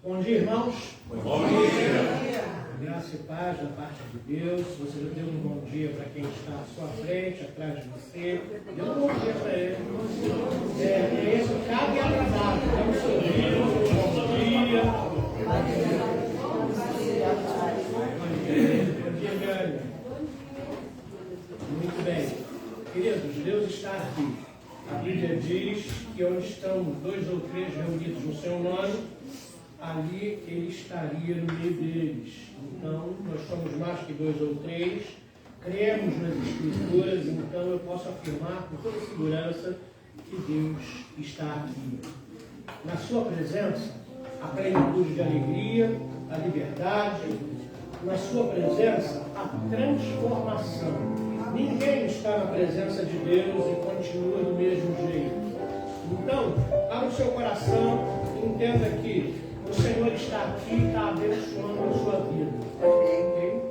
Bom dia, irmãos. Bom dia. Graça e paz da parte de Deus. Você já deu um bom dia para quem está à sua frente, atrás de você. Deu um bom dia para ele. Esse cabe agradável. Dá um sorriso, um bom dia. Bom dia, Gânia. Muito bem. Queridos, Deus está aqui. A Bíblia diz que onde estão 2 ou 3 reunidos no seu nome, ali Ele estaria no meio deles. Então, nós somos mais que 2 ou 3, cremos nas Escrituras, então eu posso afirmar com toda segurança que Deus está aqui. Na sua presença, a plenitude de alegria, a liberdade, na sua presença, a transformação. Ninguém está na presença de Deus e continua do mesmo jeito. Então, abra o seu coração e entenda que o Senhor está aqui e está abençoando a sua vida. Ok?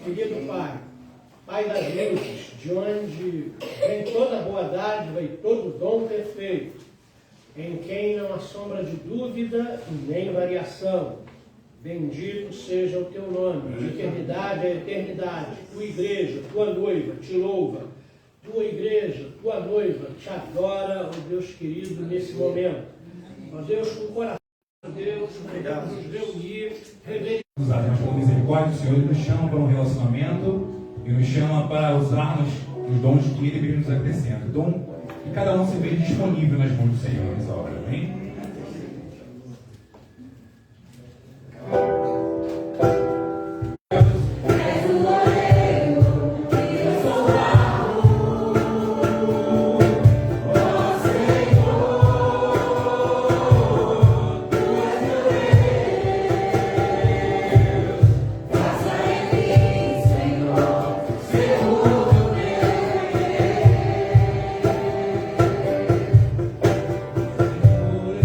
Querido Pai, Pai das luzes, de onde vem toda boa dádiva e todo dom perfeito, em quem não há sombra de dúvida e nem variação. Bendito seja o teu nome, de eternidade a eternidade. Tua igreja, tua noiva, te louva. Tua igreja, tua noiva, te adora, ó Deus querido, nesse momento. Ó Deus, com o coração de Deus, obrigado por nos reunir, Mas pela misericórdia do Senhor, Ele nos chama para um relacionamento e nos chama para usarmos os dons que Ele nos acrescenta. Então, que cada um se veja disponível nas mãos do Senhor nessa hora, amém? por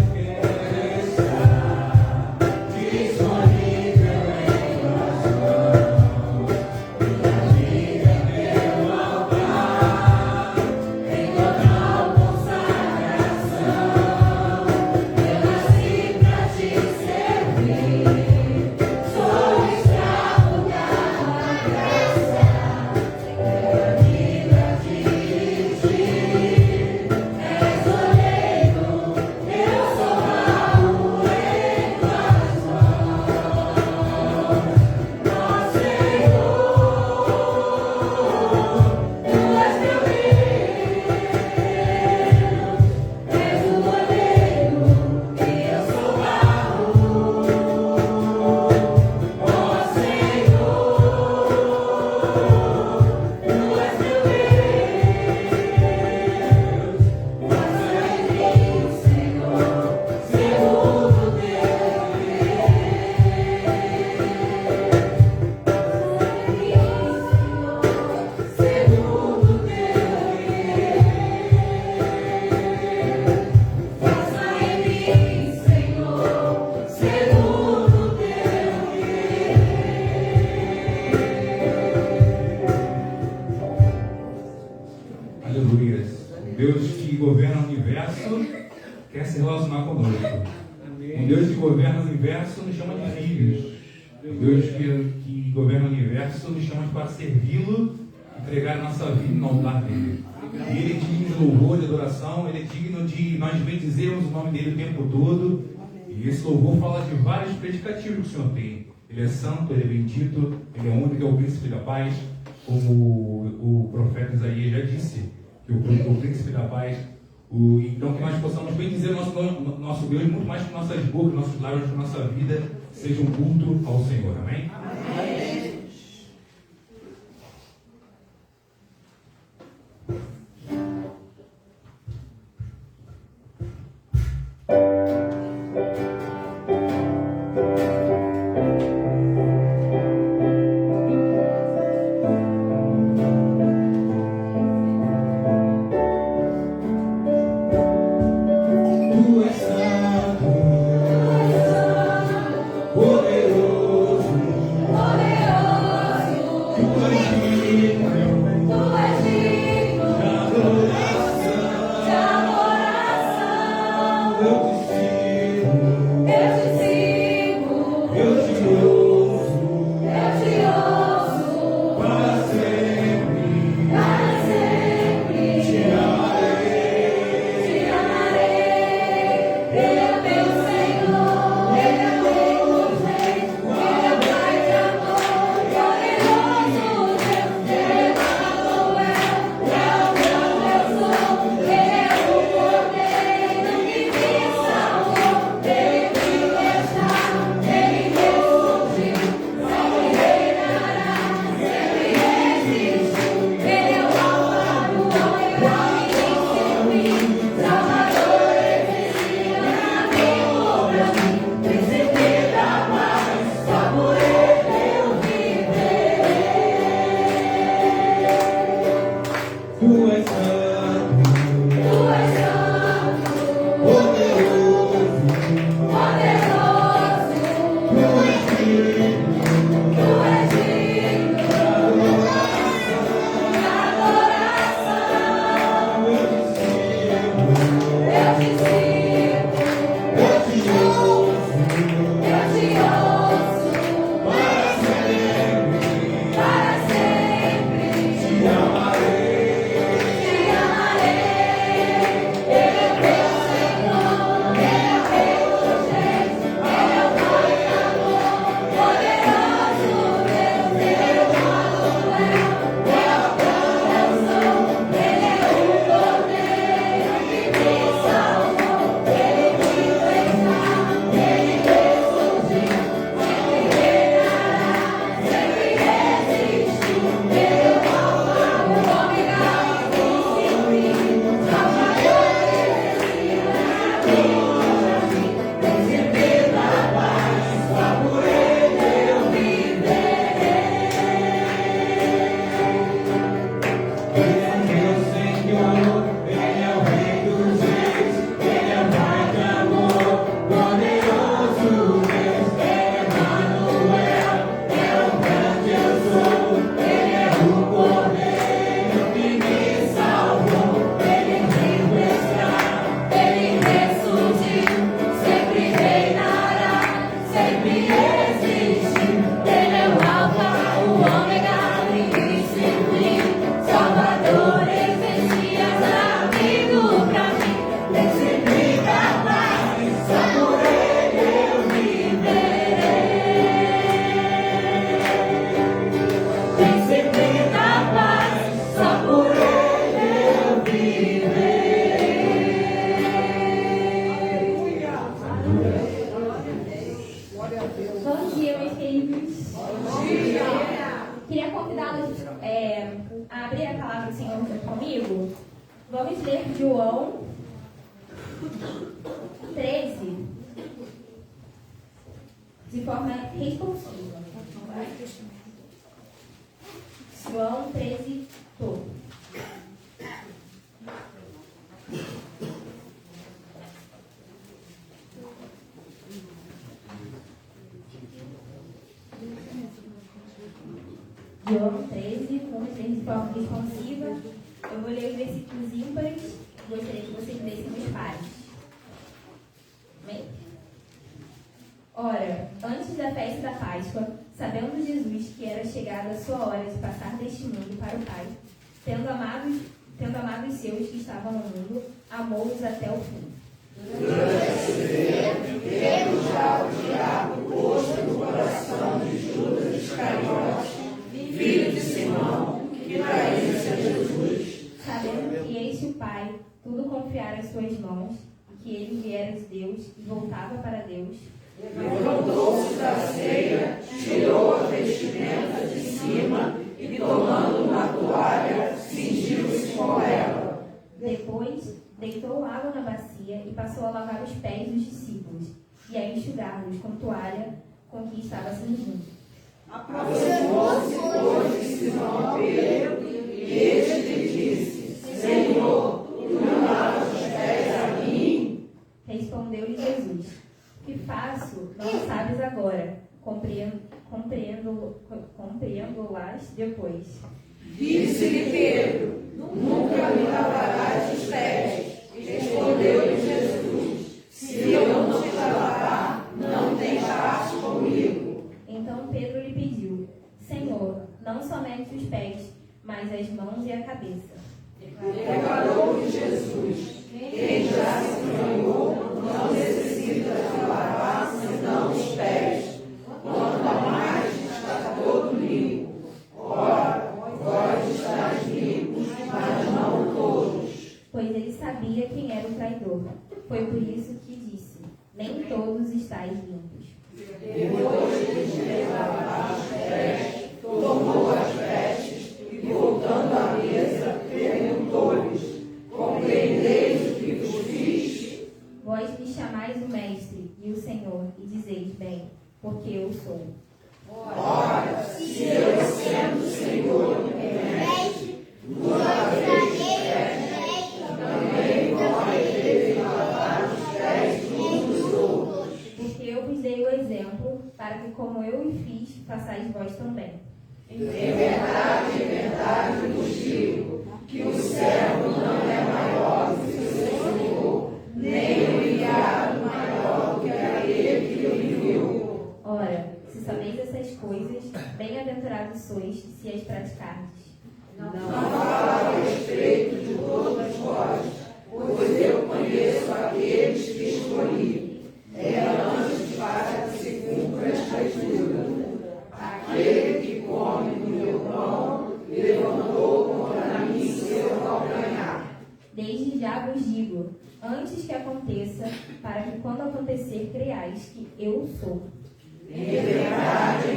governa o universo quer se relacionar conosco. Um Deus que governa o universo nos chama de filhos. Um Deus que governa o universo nos chama para servi-lo, entregar a nossa vida no altar dele. E ele é digno de louvor, de adoração, ele é digno de nós bendizermos o nome dele o tempo todo. E esse louvor fala de vários predicativos que o Senhor tem. Ele é santo, ele é bendito, ele é único, é o príncipe da paz, como o profeta Isaías já disse, que o príncipe da paz. Então que nós possamos bendizer o nosso Deus muito mais que nossas bocas, nossos lábios, que nossa vida seja um culto ao Senhor. Amém? Amém. Vamos ler João 13 de forma responsiva. João 13, todo. João 13, vamos ler de forma responsiva. Eu vou ler os versículos ímpares gostaria que vocês lessem os pares. Amém? Ora, antes da festa da Páscoa, sabendo Jesus que era chegada a sua hora de passar deste mundo para o Pai, tendo amado os seus que estavam no mundo, amou-os até o fim. Tendo já o diabo posto no coração de Judas Iscariote, filho de Simão, que traísse a Jesus. Sabendo que este o Pai tudo confiara às suas mãos, e que ele viera de Deus e voltava para Deus, Levantou-se da ceia, tirou a vestimenta de cima e, tomando uma toalha, cingiu-se com ela. depois deitou água na bacia e passou a lavar os pés dos discípulos, e a enxugá-los com toalha com que estava cingindo. Aproximou-se, pois, de Simão Pedro, e este lhe disse: Senhor, tu me lavas os pés a mim? Respondeu-lhe Jesus: O que faço não sabes agora, compreendo-las depois. Disse-lhe Pedro: Nunca me lavarás os pés. Respondeu-lhe Jesus: Se eu não te lavar, não tens parte comigo. Então Pedro lhe pediu: Senhor, não somente os pés, mas as mãos e a cabeça. Declarou-lhe Jesus: Quem já se banhou não necessita de lavar senão os pés. Quanto a mais, está todo limpo. Ora, vós estáis limpos, mas não todos. Pois ele sabia quem era o traidor. Foi por isso que disse: Nem todos estáis limpos. Depois de lhe lavar os pés, tomou as vestes e, voltando à mesa, perguntou-lhes: Compreendeis o que vos fiz? Vós me chamais o Mestre e o Senhor, e dizeis: Bem, porque eu sou. Ora, se eu, sendo Senhor e Mestre, vos laveis os pés, também vós deveis lavar os pés uns dos outros. Porque eu vos dei o exemplo, para que como eu o fiz, façais vós também. Em verdade vos digo, que o servo não é maior do que o seu Senhor, nem o enviado maior do que aquele que o enviou. Ora, se sabeis essas coisas, bem-aventurados sois se as praticardes. Não falo a respeito de todos vós, pois eu conheço aqueles que escolhi. É antes para que se cumpra a Escritura. Aquele que come do meu pão levantou contra mim seu calcanhar. Desde já vos digo, antes que aconteça, para que quando acontecer creiais que eu sou. Em verdade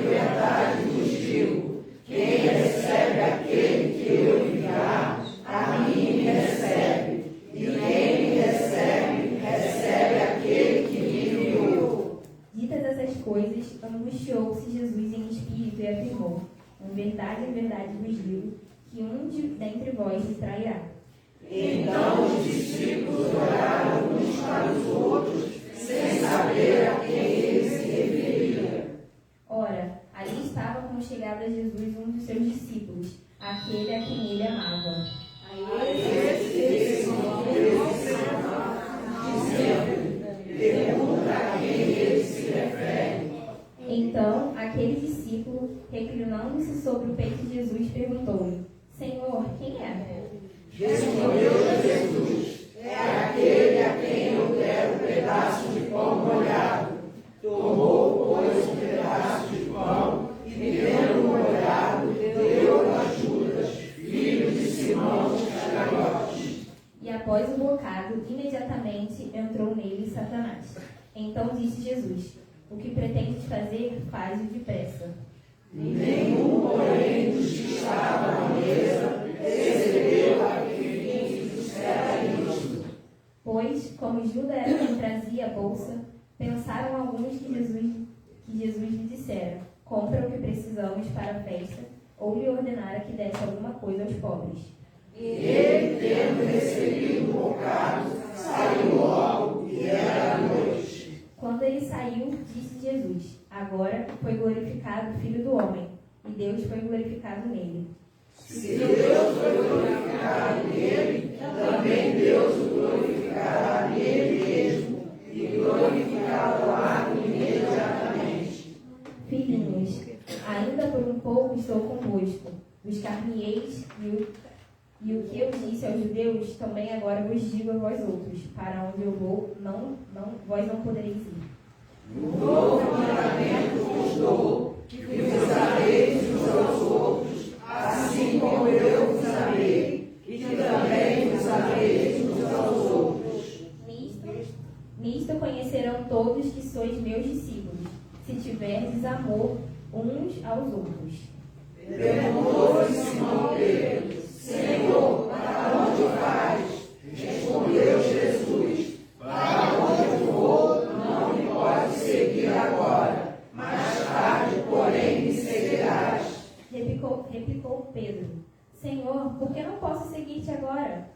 vos digo, quem recebe aquele que eu enviar, a mim me recebe. E quem me recebe, recebe aquele que me enviou. Ditas essas coisas, angustiou-se Jesus em espírito e afirmou: em verdade vos digo, que um dentre vós me trairá. Então os discípulos olharam uns para os outros, sem saber a quem ele se referia. Ora, ali estava com chegada a Jesus um dos seus discípulos, aquele a quem ele amava. Esse Simão Pedro dizendo: Pergunta a quem ele se refere. Então, aquele discípulo, reclinando-se sobre o peito de Jesus, perguntou-lhe: Senhor, quem é? Respondeu Jesus: É aquele a quem eu der um pedaço de pão molhado. Tomou, pois, um pedaço de pão e, tendo molhado, deu a Judas, filho de Simão Iscariote. E após o bocado, imediatamente entrou nele Satanás. Então disse Jesus: O que pretendes fazer, faz-o depressa. Nenhum, porém, dos que estavam à mesa recebeu aquele que dissera isto. Pois, como Judas era quem trazia a bolsa, pensaram alguns que Jesus lhe dissera: compra o que precisamos para a festa, ou lhe ordenara que desse alguma coisa aos pobres. Ele, tendo recebido o bocado, saiu logo e era noite. Quando ele saiu, disse Jesus: Agora foi glorificado o Filho do Homem, e Deus foi glorificado nele. Se Deus foi glorificado nele, também Deus o glorificará nele mesmo e glorificá-lo-á imediatamente. Filhinhos, ainda por um pouco estou convosco. Buscar-me-eis e o que eu disse aos judeus, também agora vos digo a vós outros. Para onde eu vou, vós não podereis ir. Um novo mandamento vos dou, que vos ameis uns aos outros, assim como eu vos amei, e que também vos ameis uns aos outros. Nisto conhecerão todos que sois meus discípulos, se tiverdes amor uns aos outros. Perguntou-lhe Simão Pedro: Senhor, para onde vais? Respondeu Jesus: para onde eu vou, não me podes seguir agora, mais tarde, porém, me seguirás. Replicou Pedro: Senhor, por que não posso seguir-te agora?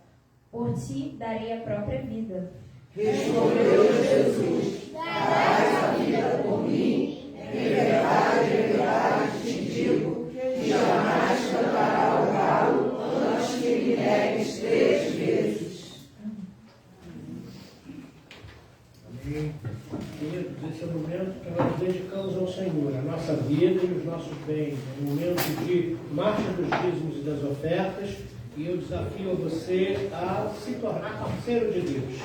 Por ti darei a própria vida. Respondeu Jesus: darás a vida por mim? Em verdade, te digo, que jamais cantará o galo antes que me negues 3 vezes. Amém. Queridos, esse é o momento que nós dedicamos ao Senhor, a nossa vida e os nossos bens. É um momento de marcha dos dízimos e das ofertas, e eu desafio a você a se tornar parceiro de Deus.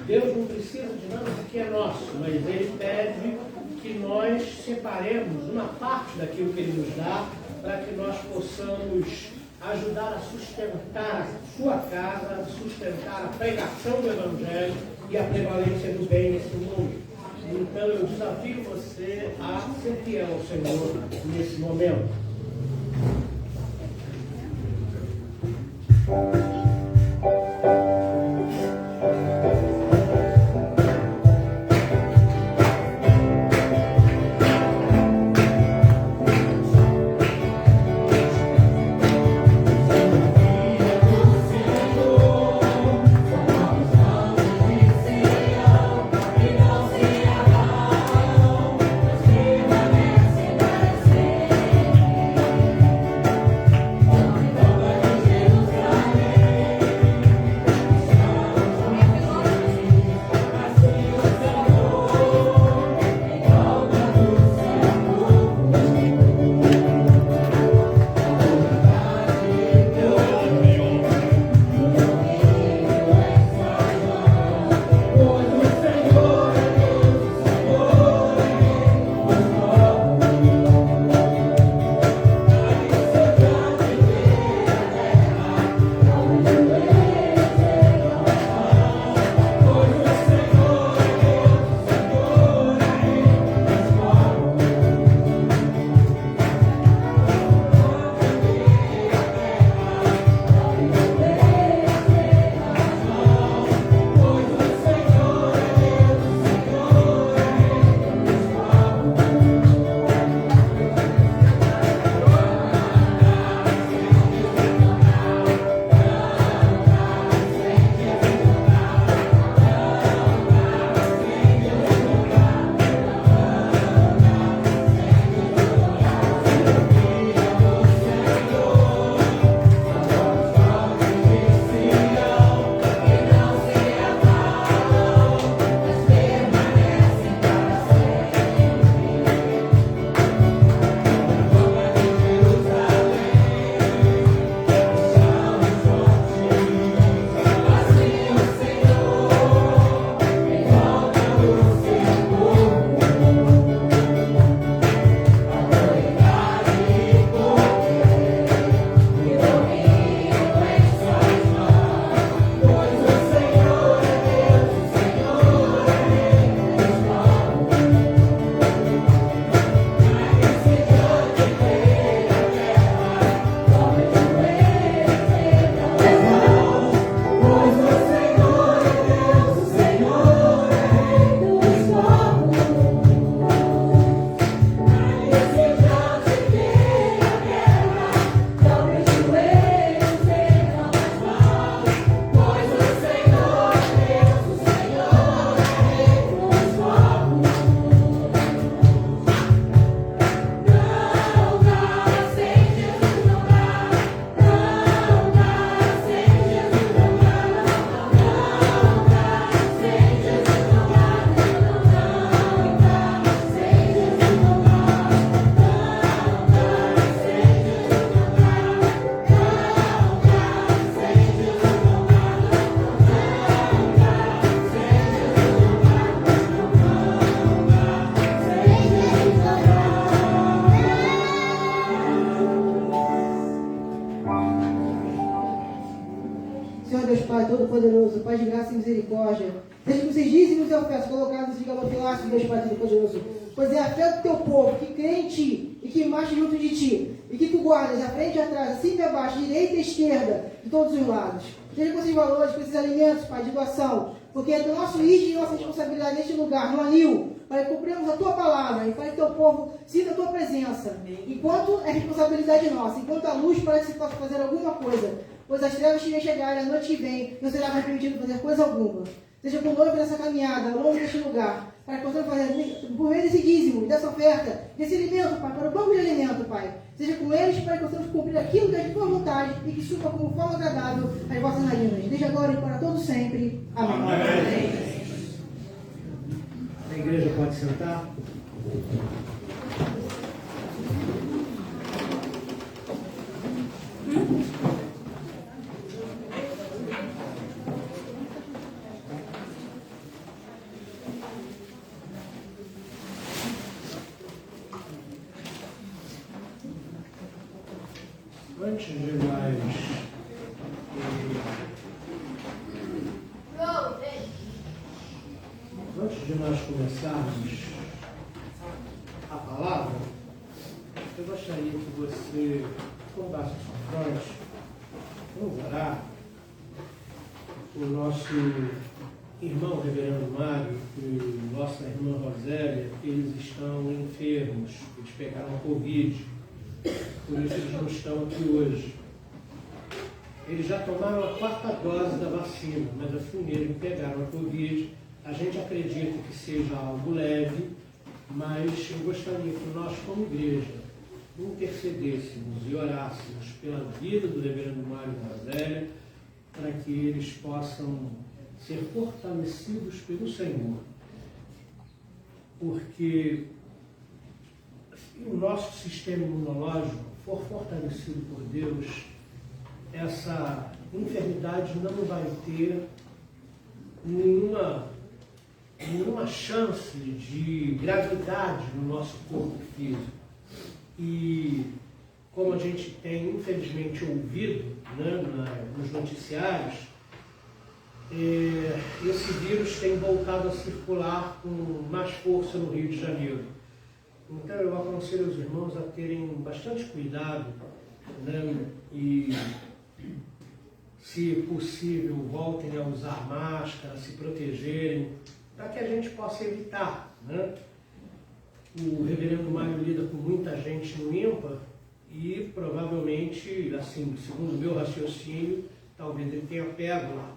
Deus não precisa de nada do que é nosso, mas Ele pede que nós separemos uma parte daquilo que Ele nos dá, para que nós possamos ajudar a sustentar a sua casa, a sustentar a pregação do Evangelho e a prevalência do bem nesse mundo. Então eu desafio você a ser fiel ao Senhor nesse momento. Jerusalém. Todo-Poderoso, Pai de graça e misericórdia, seja que vocês dizem e ofertas colocados nesse galopilácio, Deus Pai Todo-Poderoso, pois é a fé do teu povo que crê em ti e que marcha junto de ti, e que tu guardas à frente e atrás, acima e abaixo, direita e esquerda, de todos os lados. Seja com esses valores, com esses alimentos, Pai, de doação, porque é do nosso id e nossa responsabilidade neste lugar, no anil, para que cumprirmos a tua palavra e para que teu povo sinta a tua presença. Enquanto é responsabilidade nossa, enquanto a luz parece que possa fazer alguma coisa, pois as trevas que vêm chegar e a noite que vem, não será mais permitido fazer coisa alguma. Seja conosco nessa caminhada, ao longo deste lugar, para que possamos fazer, por meio desse dízimo, dessa oferta, desse alimento, Pai, para o banco de alimento, Pai. Seja com eles para que possamos cumprir aquilo que é de tua vontade e que sirva como forma agradável às vossas narinas. Desde agora e para todos sempre. Amém. Amém. A igreja pode sentar. Antes de nós começarmos a palavra, eu gostaria que você curvasse a sua fronte. Vamos orar. O nosso irmão Reverendo Mário e nossa irmã Rosélia, eles estão enfermos, eles pegaram Covid, por isso eles não estão aqui hoje. Eles já tomaram a 4ª dose da vacina, mas assim mesmo pegaram a Covid. A gente acredita que seja algo leve, mas eu gostaria que nós, como igreja, intercedêssemos e orássemos pela vida do Reverendo Mário e Rosélia, para que eles possam ser fortalecidos pelo Senhor. Porque se o nosso sistema imunológico for fortalecido por Deus, essa enfermidade não vai ter nenhuma chance de gravidade no nosso corpo físico. E como a gente tem infelizmente ouvido, né, nos noticiários, esse vírus tem voltado a circular com mais força no Rio de Janeiro. Então eu aconselho os irmãos a terem bastante cuidado, né, e, se possível, voltem a usar máscara, se protegerem, para que a gente possa evitar, né? O Reverendo Mário lida com muita gente no IMPA e provavelmente, assim, segundo o meu raciocínio, talvez ele tenha pego lá.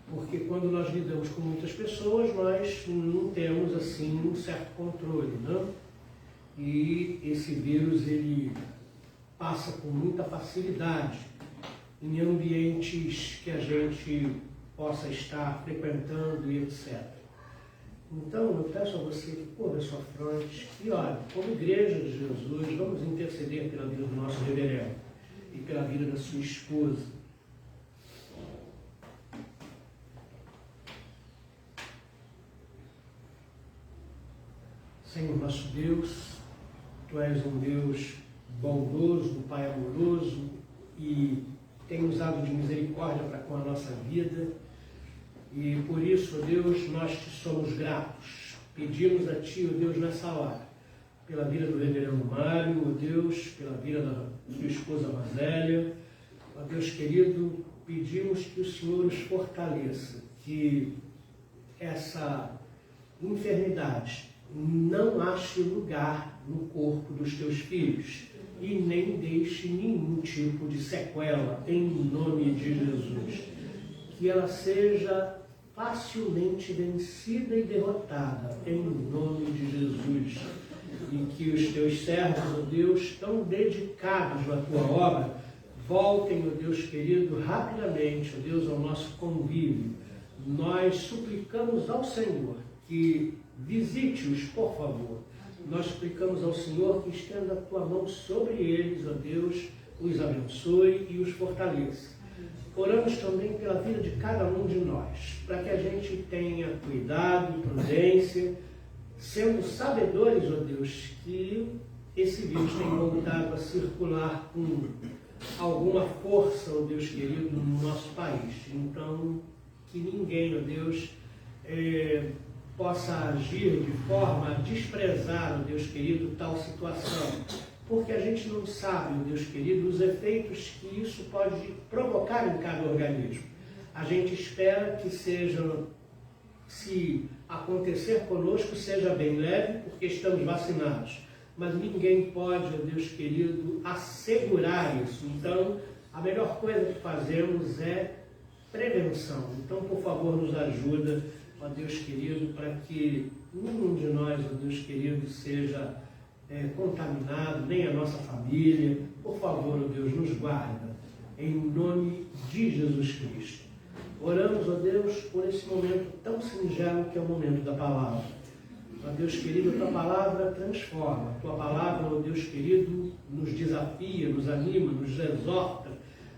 Porque quando nós lidamos com muitas pessoas, nós não temos, assim, um certo controle, né? E esse vírus, ele passa com muita facilidade em ambientes que a gente possa estar frequentando e etc. Então, eu peço a você que curva a sua fronte e olhe, como igreja de Jesus, vamos interceder pela vida do nosso reverendo e pela vida da sua esposa. Senhor nosso Deus, Tu és um Deus bondoso, um Pai amoroso e tem usado de misericórdia para com a nossa vida. E por isso, ó Deus, nós te somos gratos. Pedimos a Ti, ó Deus, nessa hora, pela vida do Reverendo Mário, ó Deus, pela vida da sua esposa Rosélia. Ó Deus querido, pedimos que o Senhor os fortaleça, que essa enfermidade não ache lugar no corpo dos Teus filhos e nem deixe nenhum tipo de sequela, em nome de Jesus. Que ela seja facilmente vencida e derrotada, em nome de Jesus. E que os Teus servos, ó Deus, tão dedicados à Tua obra, voltem, ó Deus querido, rapidamente, ó Deus, ao nosso convívio. Nós suplicamos ao Senhor que visite-os, por favor. Nós suplicamos ao Senhor que estenda a Tua mão sobre eles, ó Deus, os abençoe e os fortaleça. Oramos também pela vida de cada um de nós, para que a gente tenha cuidado e prudência, sendo sabedores, ó Deus, que esse vírus tem voltado a circular com alguma força, ó Deus querido, no nosso país. Então, que ninguém, ó Deus, possa agir de forma a desprezar, ó Deus querido, tal situação. Porque a gente não sabe, ó Deus querido, os efeitos que isso pode provocar em cada organismo. A gente espera que seja, se acontecer conosco, seja bem leve, porque estamos vacinados. Mas ninguém pode, ó Deus querido, assegurar isso. Então, a melhor coisa que fazemos é prevenção. Então, por favor, nos ajuda, ó Deus querido, para que nenhum de nós, ó Deus querido, seja contaminado, nem a nossa família. Por favor, ó Deus, nos guarda, em nome de Jesus Cristo. Oramos, ó Deus, por esse momento tão singelo que é o momento da palavra. Ó Deus querido, a Tua palavra transforma. A Tua palavra, ó Deus querido, nos desafia, nos anima, nos exorta.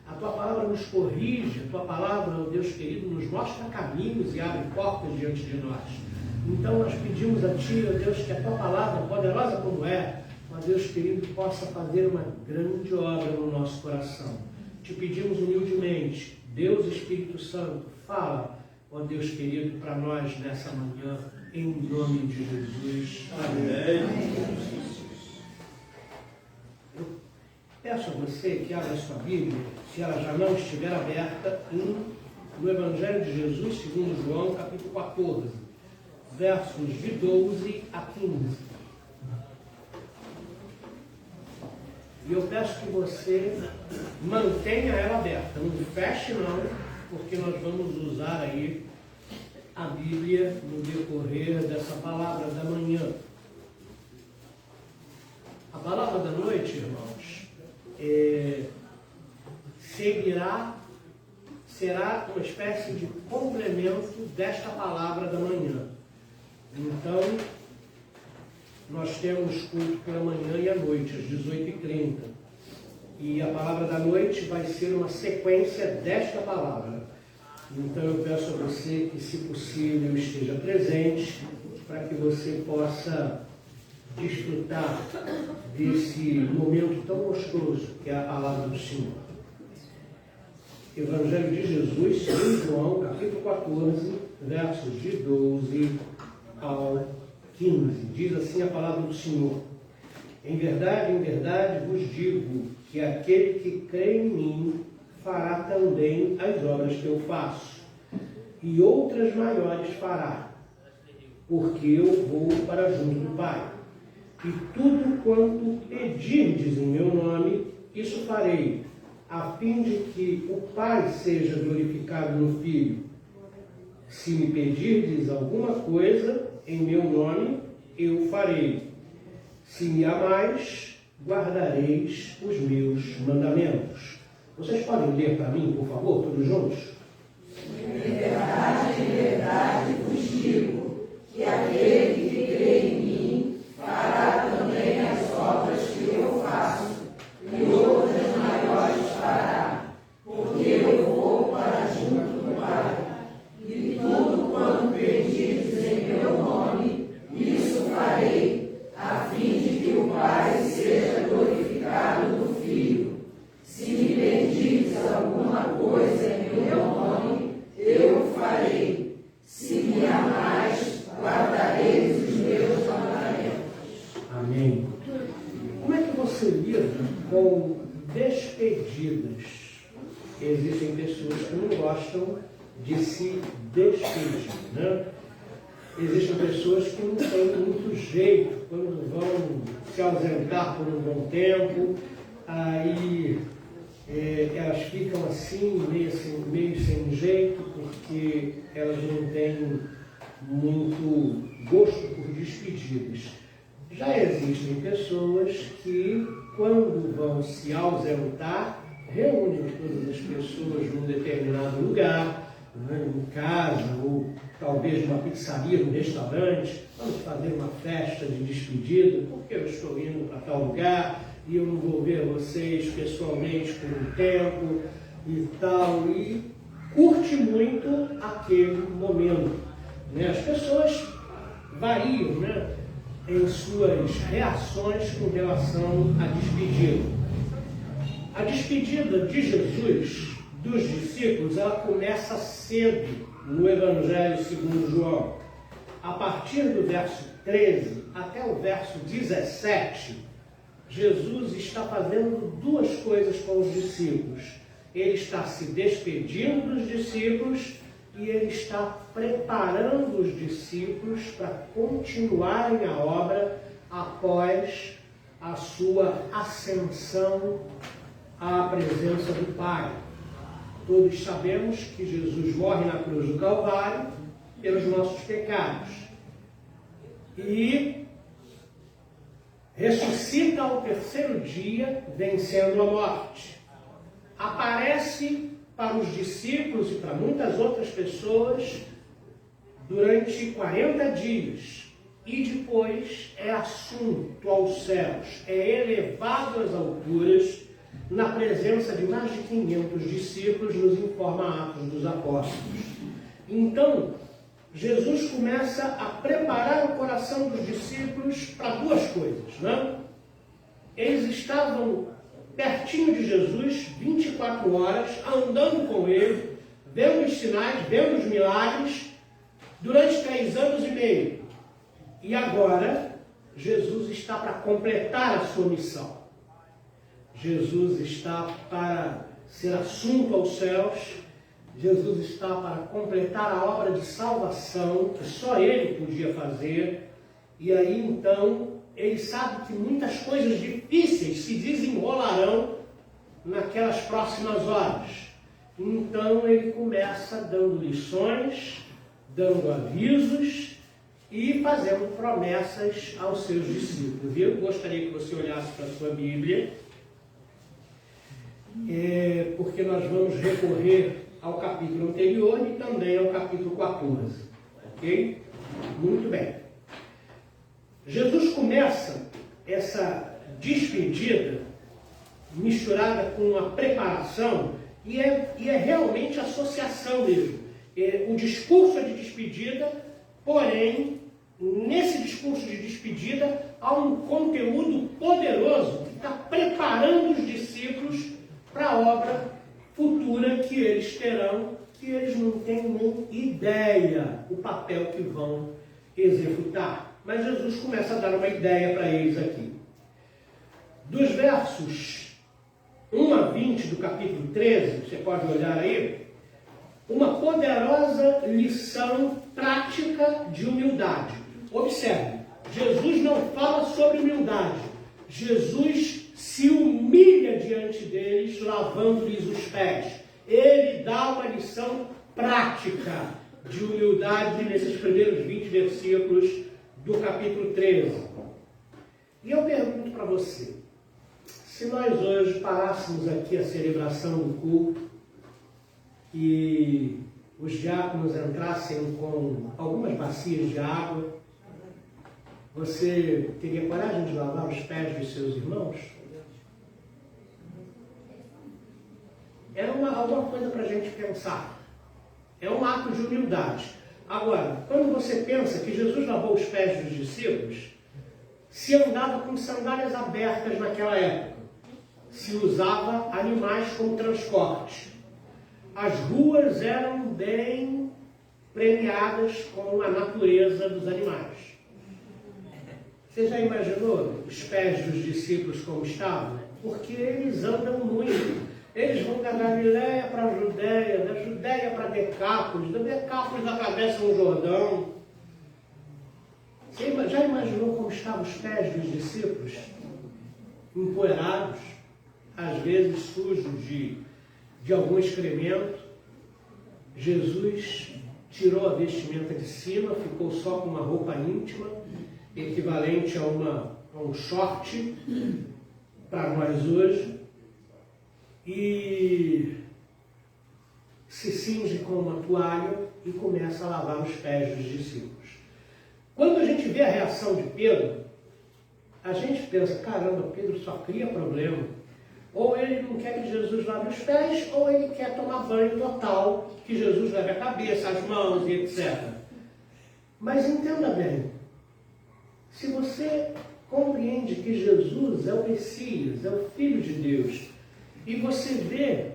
A Tua palavra nos corrige. A Tua palavra, ó Deus querido, nos mostra caminhos e abre portas diante de nós. Então nós pedimos a Ti, ó Deus, que a Tua palavra, poderosa como é, ó Deus querido, possa fazer uma grande obra no nosso coração. Te pedimos humildemente, Deus Espírito Santo, fala, ó Deus querido, para nós nessa manhã, em nome de Jesus. Amém. Eu peço a você que abra a sua Bíblia, se ela já não estiver aberta, no Evangelho de Jesus, segundo João, capítulo 14, versos de 12 a 15. E eu peço que você mantenha ela aberta, não feche não, porque nós vamos usar aí a Bíblia no decorrer dessa palavra da manhã. A palavra da noite, irmãos, será uma espécie de complemento desta palavra da manhã. Então, nós temos culto pela manhã e à noite, às 18h30. E a palavra da noite vai ser uma sequência desta palavra. Então eu peço a você que, se possível, esteja presente, para que você possa desfrutar desse momento tão gostoso que é a palavra do Senhor. Evangelho de Jesus, segundo João, capítulo 14, versos de 12 ao 15. Diz assim a palavra do Senhor: em verdade vos digo que aquele que crê em mim fará também as obras que eu faço, e outras maiores fará, porque eu vou para junto do Pai. E tudo quanto pedirdes em meu nome, isso farei, a fim de que o Pai seja glorificado no Filho. Se me pedirdes alguma coisa em meu nome, eu farei. Se me amais, guardareis os meus mandamentos. Vocês podem ler para mim, por favor, todos juntos? Em verdade vos digo que aquele que crê em mim fará também as obras que eu faço, e outras maiores fará, porque eu vou para junto do Pai. E tudo quanto pedires em meu nome, isso farei, a fim de que o Pai seja glorificado no Filho. Se me pedires alguma coisa em meu nome, eu farei. Se me amais, guardareis os meus mandamentos. Amém. Como é que você lida com despedidas? Existem pessoas que não gostam de se despedir, né? Existem pessoas que não têm muito jeito quando vão se ausentar por um bom tempo, aí elas ficam assim, meio sem jeito, porque elas não têm muito gosto por despedidas. Já existem pessoas que, quando vão se ausentar, reúnem todas as pessoas num determinado lugar, né, em casa, ou talvez numa pizzaria, num restaurante. Vamos fazer uma festa de despedida, porque eu estou indo para tal lugar e eu não vou ver vocês pessoalmente por um tempo e tal, e curte muito aquele momento, né? As pessoas variam, né, em suas reações com relação à despedida. A despedida de Jesus dos discípulos, ela começa cedo no Evangelho segundo João. A partir do verso 13 até o verso 17, Jesus está fazendo duas coisas com os discípulos. Ele está se despedindo dos discípulos e ele está preparando os discípulos para continuarem a obra após a sua ascensão à presença do Pai. Todos sabemos que Jesus morre na cruz do Calvário pelos nossos pecados e ressuscita ao terceiro dia, vencendo a morte. Aparece para os discípulos e para muitas outras pessoas durante 40 dias e depois é assunto aos céus, é elevado às alturas na presença de mais de 500 discípulos, nos informa Atos dos Apóstolos. Então, Jesus começa a preparar o coração dos discípulos para duas coisas, né? Eles estavam pertinho de Jesus, 24 horas, andando com ele, vendo os sinais, vendo os milagres, durante 3 anos e meio. E agora, Jesus está para completar a sua missão. Jesus está para ser assunto aos céus. Jesus está para completar a obra de salvação que só Ele podia fazer. E aí, então, Ele sabe que muitas coisas difíceis se desenrolarão naquelas próximas horas. Então, Ele começa dando lições, dando avisos e fazendo promessas aos seus discípulos. Eu gostaria que você olhasse para a sua Bíblia, porque nós vamos recorrer ao capítulo anterior e também ao capítulo 14. Ok? Muito bem. Jesus começa essa despedida misturada com a preparação e é realmente associação mesmo. O discurso é de despedida, porém, nesse discurso de despedida há um conteúdo poderoso que está preparando os discípulos para a obra futura que eles terão, que eles não têm nem ideia o papel que vão executar. Mas Jesus começa a dar uma ideia para eles aqui. Dos versos 1 a 20 do capítulo 13, você pode olhar aí, uma poderosa lição prática de humildade. Observe, Jesus não fala sobre humildade. Jesus se humilha diante deles, lavando-lhes os pés. Ele dá uma lição prática de humildade nesses primeiros 20 versículos do capítulo 13. E eu pergunto para você, se nós hoje parássemos aqui a celebração do culto e os diáconos entrassem com algumas bacias de água, você teria coragem de lavar os pés dos seus irmãos? É alguma coisa para a gente pensar. É um ato de humildade. Agora, quando você pensa que Jesus lavou os pés dos discípulos, se andava com sandálias abertas naquela época, se usava animais como transporte. As ruas eram bem premiadas com a natureza dos animais. Você já imaginou os pés dos discípulos como estavam? Porque eles andam muito. Eles vão da Galiléia para a Judéia, da Judéia para Decápolis, da Decápolis atravessam o Jordão. Você já imaginou como estavam os pés dos discípulos? Empoeirados, às vezes sujos de algum excremento. Jesus tirou a vestimenta de cima, ficou só com uma roupa íntima, equivalente a um short para nós hoje, e se cinge com uma toalha e começa a lavar os pés dos discípulos. Quando a gente vê a reação de Pedro, a gente pensa, caramba, Pedro só cria problema. Ou ele não quer que Jesus lave os pés, ou ele quer tomar banho total, que Jesus lave a cabeça, as mãos e etc. Mas entenda bem, se você compreende que Jesus é o Messias, é o Filho de Deus, E você vê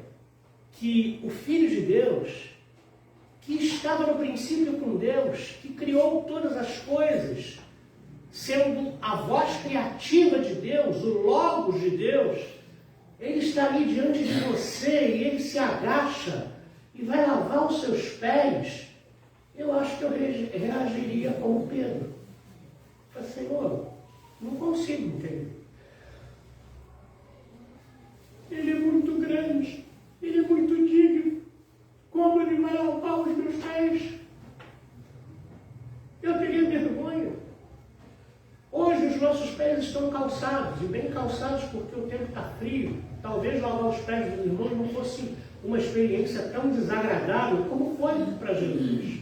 que o Filho de Deus, que estava no princípio com Deus, que criou todas as coisas, sendo a voz criativa de Deus, o Logos de Deus, ele está ali diante de você e ele se agacha e vai lavar os seus pés. Eu acho que eu reagiria como Pedro. Eu falei, Senhor, não consigo entender. Ele é muito grande, ele é muito digno. Como ele vai lavar os meus pés? Eu teria vergonha. Hoje os nossos pés estão calçados, e bem calçados porque o tempo está frio. Talvez lavar os pés dos irmãos não fosse uma experiência tão desagradável como foi para Jesus.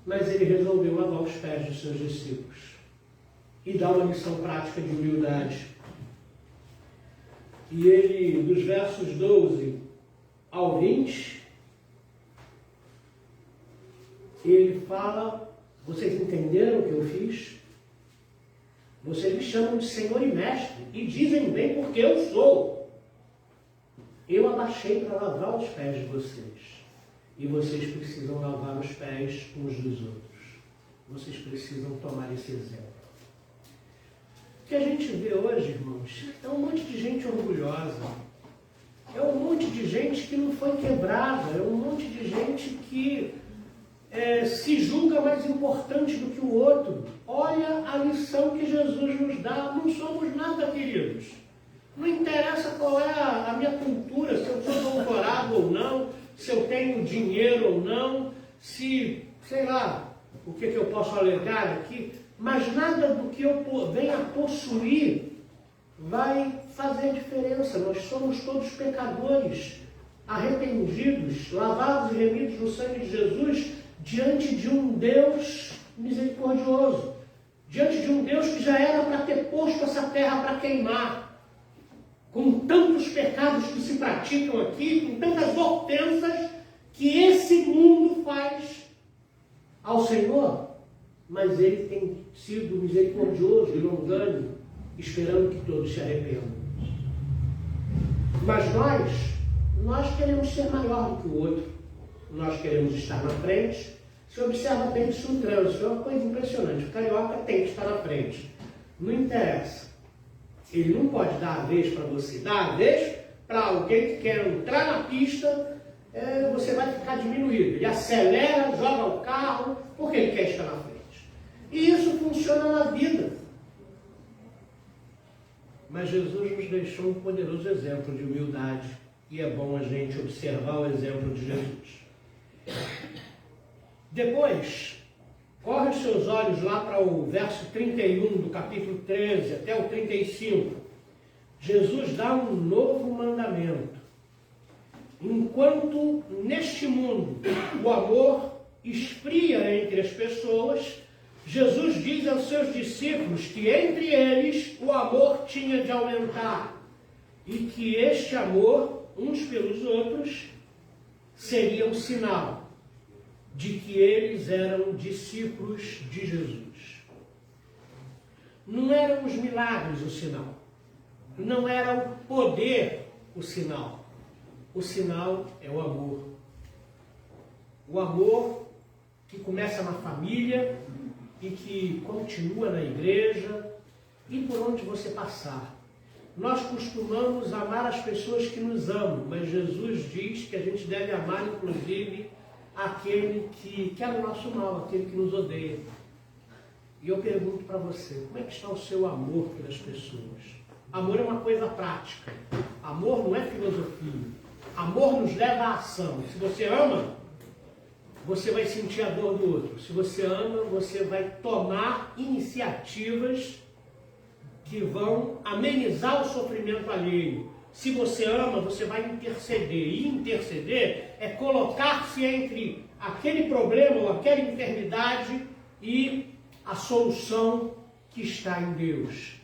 Mas ele resolveu lavar os pés dos seus discípulos e dar uma lição prática de humildade. E ele, dos versos 12 ao 20, ele fala, vocês entenderam o que eu fiz? Vocês me chamam de Senhor e Mestre e dizem bem porque eu sou. Eu abaixei para lavar os pés de vocês. E vocês precisam lavar os pés uns dos outros. Vocês precisam tomar esse exemplo. O que a gente vê hoje, irmãos, é um monte de gente orgulhosa. É um monte de gente que não foi quebrada. É um monte de gente que se julga mais importante do que o outro. Olha a lição que Jesus nos dá. Não somos nada, queridos. Não interessa qual é a minha cultura, se eu sou doutorado ou não, se eu tenho dinheiro ou não, se, sei lá, o que eu posso alegar aqui, mas nada do que eu venha possuir vai fazer diferença. Nós somos todos pecadores, arrependidos, lavados e remidos no sangue de Jesus, diante de um Deus misericordioso, diante de um Deus que já era para ter posto essa terra para queimar, com tantos pecados que se praticam aqui, com tantas ofensas que esse mundo faz ao Senhor, mas ele tem sido misericordioso e longânimo, esperando que todos se arrependam. Mas nós queremos ser maior do que o outro, nós queremos estar na frente. Se observa bem isso no trânsito, é uma coisa impressionante. O carioca tem que estar na frente. Não interessa. Ele não pode dar a vez para você. Dar a vez para alguém que quer entrar na pista, você vai ficar diminuído. Ele acelera, joga o carro, porque ele quer estar na frente. E isso funciona na vida. Mas Jesus nos deixou um poderoso exemplo de humildade. E é bom a gente observar o exemplo de Jesus. Depois, corre os seus olhos lá para o verso 31 do capítulo 13 até o 35. Jesus dá um novo mandamento. Enquanto neste mundo o amor esfria entre as pessoas, Jesus diz aos seus discípulos que entre eles o amor tinha de aumentar e que este amor, uns pelos outros, seria um sinal de que eles eram discípulos de Jesus. Não eram os milagres o sinal. Não era o poder o sinal. O sinal é o amor. O amor que começa na família e que continua na igreja e por onde você passar. Nós costumamos amar as pessoas que nos amam, mas Jesus diz que a gente deve amar, inclusive, aquele que quer o nosso mal, aquele que nos odeia. E eu pergunto para você, como é que está o seu amor pelas pessoas? Amor é uma coisa prática. Amor não é filosofia. Amor nos leva à ação. Se você ama, você vai sentir a dor do outro. Se você ama, você vai tomar iniciativas que vão amenizar o sofrimento alheio. Se você ama, você vai interceder. E interceder é colocar-se entre aquele problema ou aquela enfermidade e a solução que está em Deus.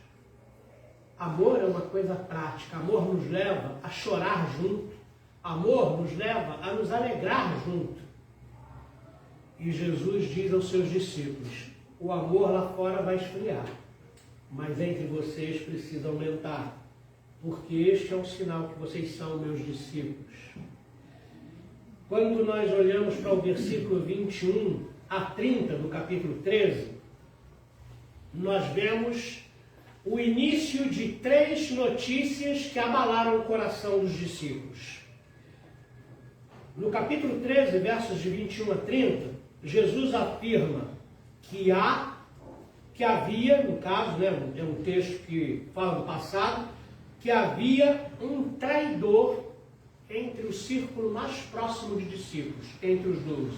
Amor é uma coisa prática. Amor nos leva a chorar junto. Amor nos leva a nos alegrar junto. E Jesus diz aos seus discípulos, o amor lá fora vai esfriar, mas entre vocês precisa aumentar. porque este é um sinal que vocês são meus discípulos. Quando nós olhamos para o versículo 21 a 30 do capítulo 13, nós vemos o início de 3 notícias que abalaram o coração dos discípulos. No capítulo 13, versos de 21 a 30, Jesus afirma que havia, no caso, né, é um texto que fala do passado, que havia um traidor entre o círculo mais próximo de discípulos, entre os 12.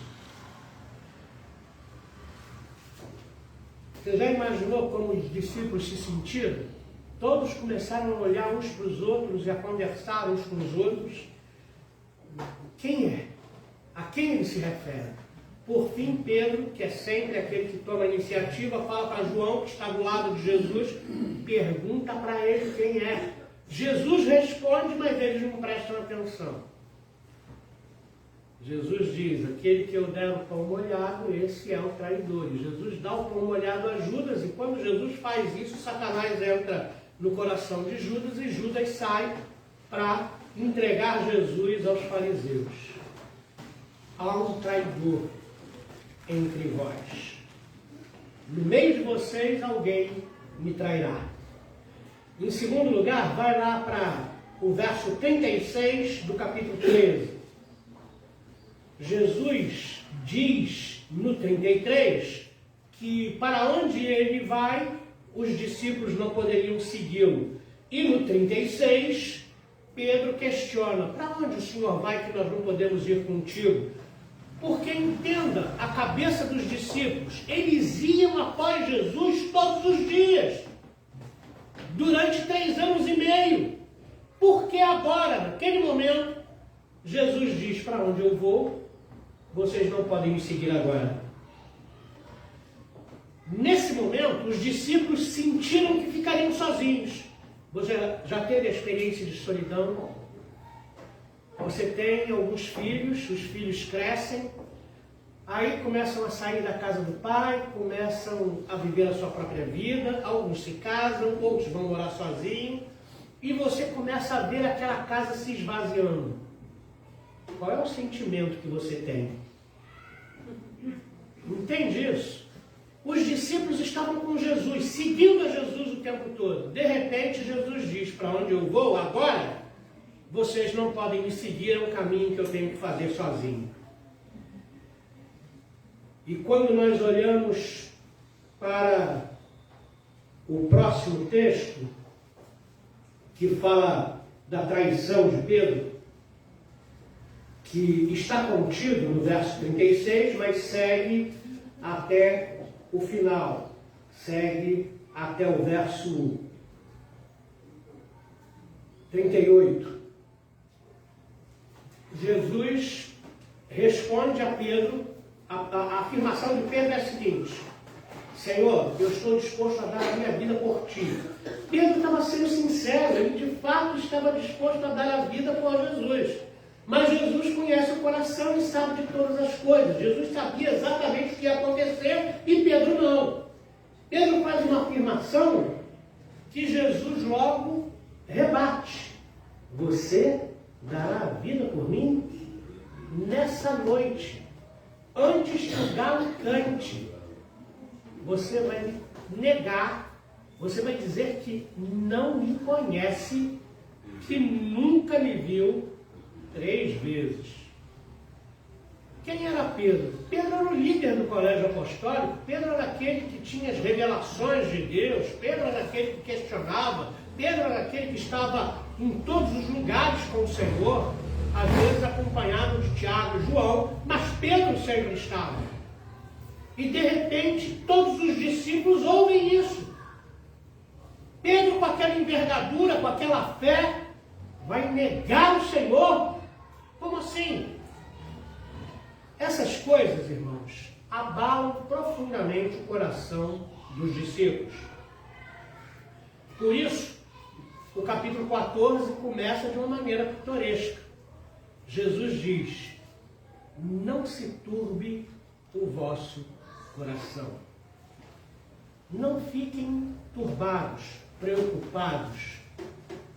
Você já imaginou como os discípulos se sentiram? Todos começaram a olhar uns para os outros e a conversar uns com os outros. Quem é? A quem ele se refere? Por fim, Pedro, que é sempre aquele que toma a iniciativa, fala para João, que está do lado de Jesus, pergunta para ele quem é. Jesus responde, mas eles não prestam atenção. Jesus diz, aquele que eu der o pão molhado, esse é o traidor. E Jesus dá o pão molhado a Judas, e quando Jesus faz isso, Satanás entra no coração de Judas, e Judas sai para entregar Jesus aos fariseus. Há um traidor entre vós. No meio de vocês, alguém me trairá. Em segundo lugar, vai lá para o verso 36 do capítulo 13. Jesus diz no 33 que para onde ele vai, os discípulos não poderiam segui-lo. E no 36, Pedro questiona, para onde o Senhor vai que nós não podemos ir contigo? Porque entenda, a cabeça dos discípulos, eles iam após Jesus todos os dias, durante 3 anos e meio. Porque agora, naquele momento, Jesus diz, para onde eu vou, vocês não podem me seguir agora. Nesse momento, os discípulos sentiram que ficariam sozinhos. Você já teve a experiência de solidão? Você tem alguns filhos, os filhos crescem, aí começam a sair da casa do pai, começam a viver a sua própria vida, alguns se casam, outros vão morar sozinhos, e você começa a ver aquela casa se esvaziando. Qual é o sentimento que você tem? Entende isso? Os discípulos estavam com Jesus, seguindo a Jesus o tempo todo. De repente, Jesus diz, para onde eu vou agora, vocês não podem me seguir, é um caminho que eu tenho que fazer sozinho. E quando nós olhamos para o próximo texto, que fala da traição de Pedro, que está contido no verso 36, mas segue até o final, segue até o verso 38. Jesus responde a Pedro, a afirmação de Pedro é a seguinte: Senhor, eu estou disposto a dar a minha vida por ti. Pedro estava sendo sincero, ele de fato estava disposto a dar a vida por Jesus. Mas Jesus conhece o coração e sabe de todas as coisas. Jesus sabia exatamente o que ia acontecer e Pedro não. Pedro faz uma afirmação que Jesus logo rebate. Você dará a vida por mim? Nessa noite, antes que o galo cante, você vai negar, você vai dizer que não me conhece, que nunca me viu 3 vezes. Quem era Pedro? Pedro era o líder do colégio apostólico, Pedro era aquele que tinha as revelações de Deus, Pedro era aquele que questionava, Pedro era aquele que estava em todos os lugares com o Senhor, às vezes acompanhado de Tiago e João, mas Pedro sempre estava. E de repente, todos os discípulos ouvem isso. Pedro, com aquela envergadura, com aquela fé, vai negar o Senhor? Como assim? Essas coisas, irmãos, abalam profundamente o coração dos discípulos. Por isso, o capítulo 14 começa de uma maneira pitoresca. Jesus diz, não se turbe o vosso coração. Não fiquem turbados, preocupados.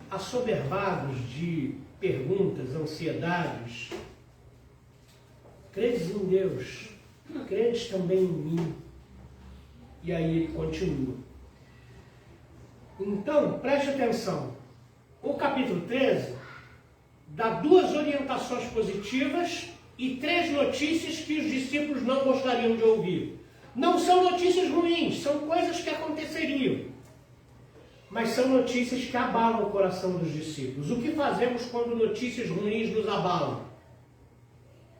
assoberbados de perguntas, ansiedades, credes em Deus, credes também em mim. E aí ele continua. Então, preste atenção. O capítulo 13 dá 2 orientações positivas e 3 notícias que os discípulos não gostariam de ouvir. Não são notícias ruins, são coisas que aconteceriam. Mas são notícias que abalam o coração dos discípulos. O que fazemos quando notícias ruins nos abalam?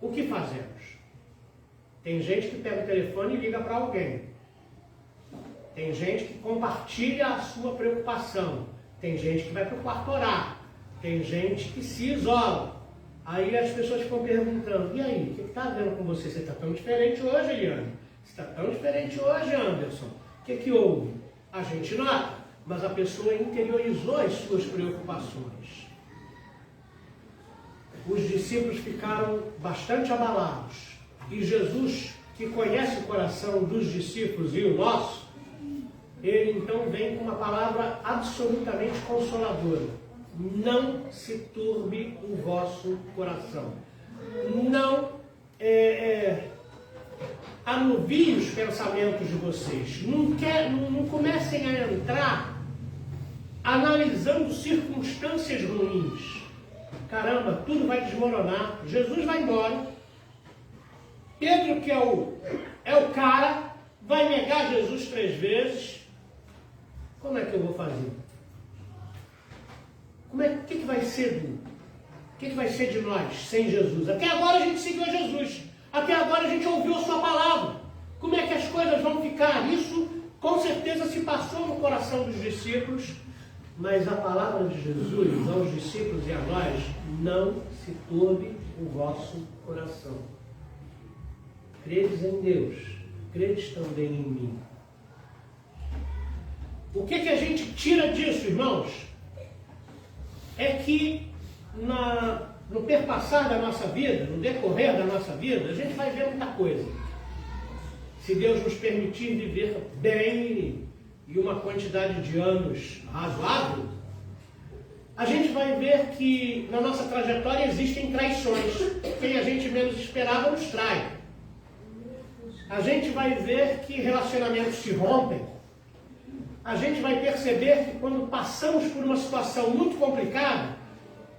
O que fazemos? Tem gente que pega o telefone e liga para alguém. Tem gente que compartilha a sua preocupação. Tem gente que vai para o quarto orar. Tem gente que se isola. Aí as pessoas ficam perguntando, e aí, o que está havendo com você? Você está tão diferente hoje, Eliane? Você está tão diferente hoje, Anderson? O que houve? A gente nota, mas a pessoa interiorizou as suas preocupações. Os discípulos ficaram bastante abalados. E Jesus, que conhece o coração dos discípulos e o nosso, ele então vem com uma palavra absolutamente consoladora. Não se turbe o vosso coração. Não anuvie os pensamentos de vocês. Não comecem a entrar analisando circunstâncias ruins. Caramba, tudo vai desmoronar. Jesus vai embora. Pedro, que é o cara, vai negar Jesus 3 vezes. Como é que eu vou fazer? O que vai ser o que vai ser de nós sem Jesus? Até agora a gente seguiu a Jesus. Até agora a gente ouviu a sua palavra. Como é que as coisas vão ficar? Isso com certeza se passou no coração dos discípulos, mas a palavra de Jesus aos discípulos e a nós: não se turbe o vosso coração. Credes em Deus, credes também em mim. O que a gente tira disso, irmãos? É que no perpassar da nossa vida, no decorrer da nossa vida, a gente vai ver muita coisa. Se Deus nos permitir viver bem e uma quantidade de anos razoável, a gente vai ver que na nossa trajetória existem traições. Quem a gente menos esperava nos trai. A gente vai ver que relacionamentos se rompem. A gente vai perceber que quando passamos por uma situação muito complicada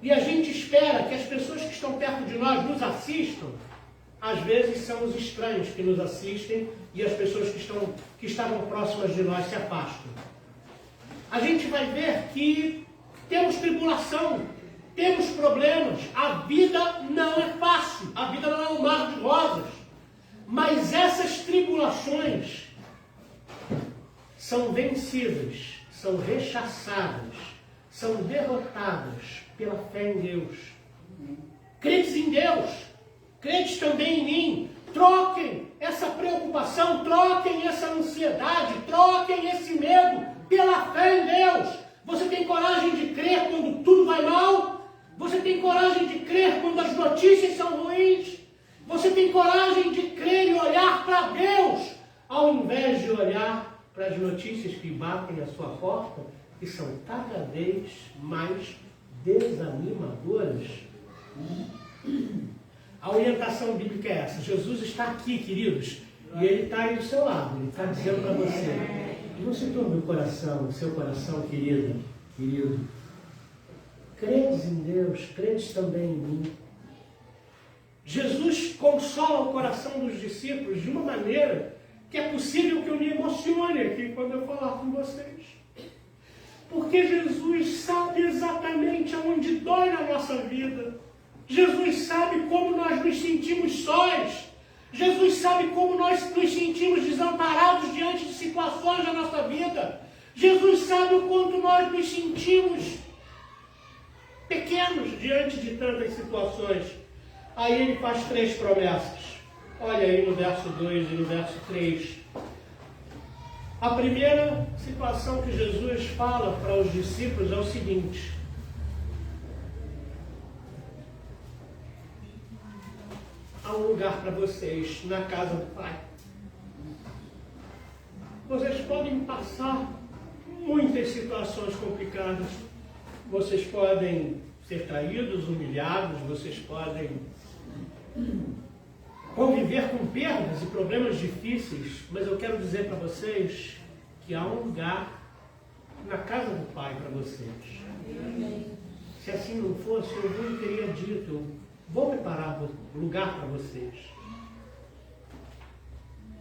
e a gente espera que as pessoas que estão perto de nós nos assistam, às vezes são os estranhos que nos assistem e as pessoas que estavam próximas de nós se afastam. A gente vai ver que temos tribulação, temos problemas, a vida não é fácil, a vida não é um mar de rosas, mas essas tribulações são vencidas, são rechaçadas, são derrotadas pela fé em Deus. Credes em Deus, credes também em mim. Troquem essa preocupação, troquem essa ansiedade, troquem esse medo pela fé em Deus. Você tem coragem de crer quando tudo vai mal? Você tem coragem de crer quando as notícias são ruins? Você tem coragem de crer e olhar para Deus, ao invés de olhar para as notícias que batem à sua porta, que são cada vez mais desanimadoras? A orientação bíblica é essa. Jesus está aqui, queridos, e Ele está aí do seu lado. Ele está dizendo para você: não se turbe o coração, seu coração, querido. Credes em Deus, credes também em mim. Jesus consola o coração dos discípulos de uma maneira que é possível que eu me emocione aqui quando eu falar com vocês. Porque Jesus sabe exatamente aonde dói na nossa vida. Jesus sabe como nós nos sentimos sós. Jesus sabe como nós nos sentimos desamparados diante de situações da nossa vida. Jesus sabe o quanto nós nos sentimos pequenos diante de tantas situações. Aí ele faz 3 promessas. Olha aí no verso 2 e no verso 3. A primeira situação que Jesus fala para os discípulos é o seguinte: há um lugar para vocês na casa do Pai. Vocês podem passar muitas situações complicadas, vocês podem ser traídos, humilhados, vocês podem conviver com perdas e problemas difíceis, mas eu quero dizer para vocês que há um lugar na casa do Pai para vocês. Se assim não fosse, eu não teria dito, eu vou preparar lugar para vocês.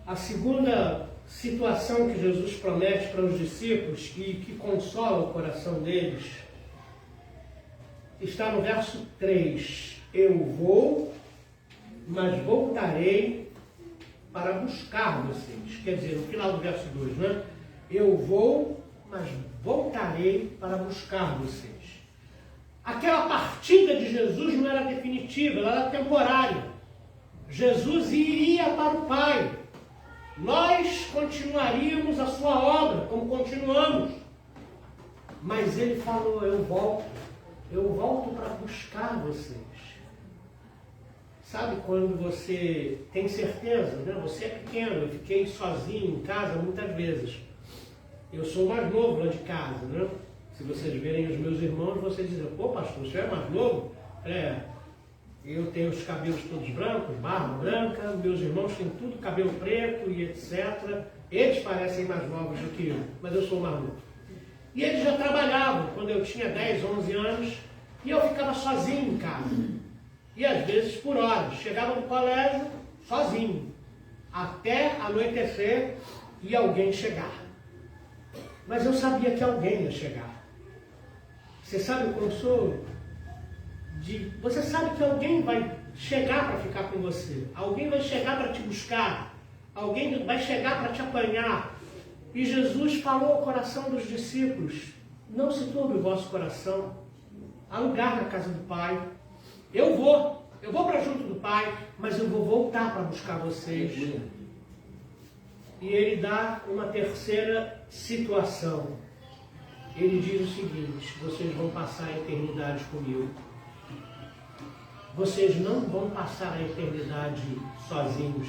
A segunda situação que Jesus promete para os discípulos e que consola o coração deles está no verso 3. Eu vou, mas voltarei para buscar vocês. Quer dizer, no final do verso 2, né? Eu vou, mas voltarei para buscar vocês. Aquela partida de Jesus não era definitiva, ela era temporária. Jesus iria para o Pai. Nós continuaríamos a sua obra, como continuamos. Mas ele falou, eu volto para buscar vocês. Sabe quando você tem certeza, né? Você é pequeno, eu fiquei sozinho em casa muitas vezes. Eu sou o mais novo lá de casa, né? Se vocês verem os meus irmãos, vocês dizem, pô pastor, você é mais novo? Eu tenho os cabelos todos brancos, barba branca, meus irmãos têm tudo cabelo preto e etc. Eles parecem mais novos do que eu, mas eu sou mais novo. E eles já trabalhavam quando eu tinha 10, 11 anos, e eu ficava sozinho em casa. E às vezes por horas. Chegava no colégio sozinho, até anoitecer e alguém chegar. Mas eu sabia que alguém ia chegar. Você sabe o consolo? Você sabe que alguém vai chegar para ficar com você. Alguém vai chegar para te buscar. Alguém vai chegar para te apanhar. E Jesus falou ao coração dos discípulos, não se turbe o vosso coração. Há lugar na casa do Pai. Eu vou para junto do Pai, mas eu vou voltar para buscar vocês. E ele dá uma terceira situação. Ele diz o seguinte, vocês vão passar a eternidade comigo. Vocês não vão passar a eternidade sozinhos.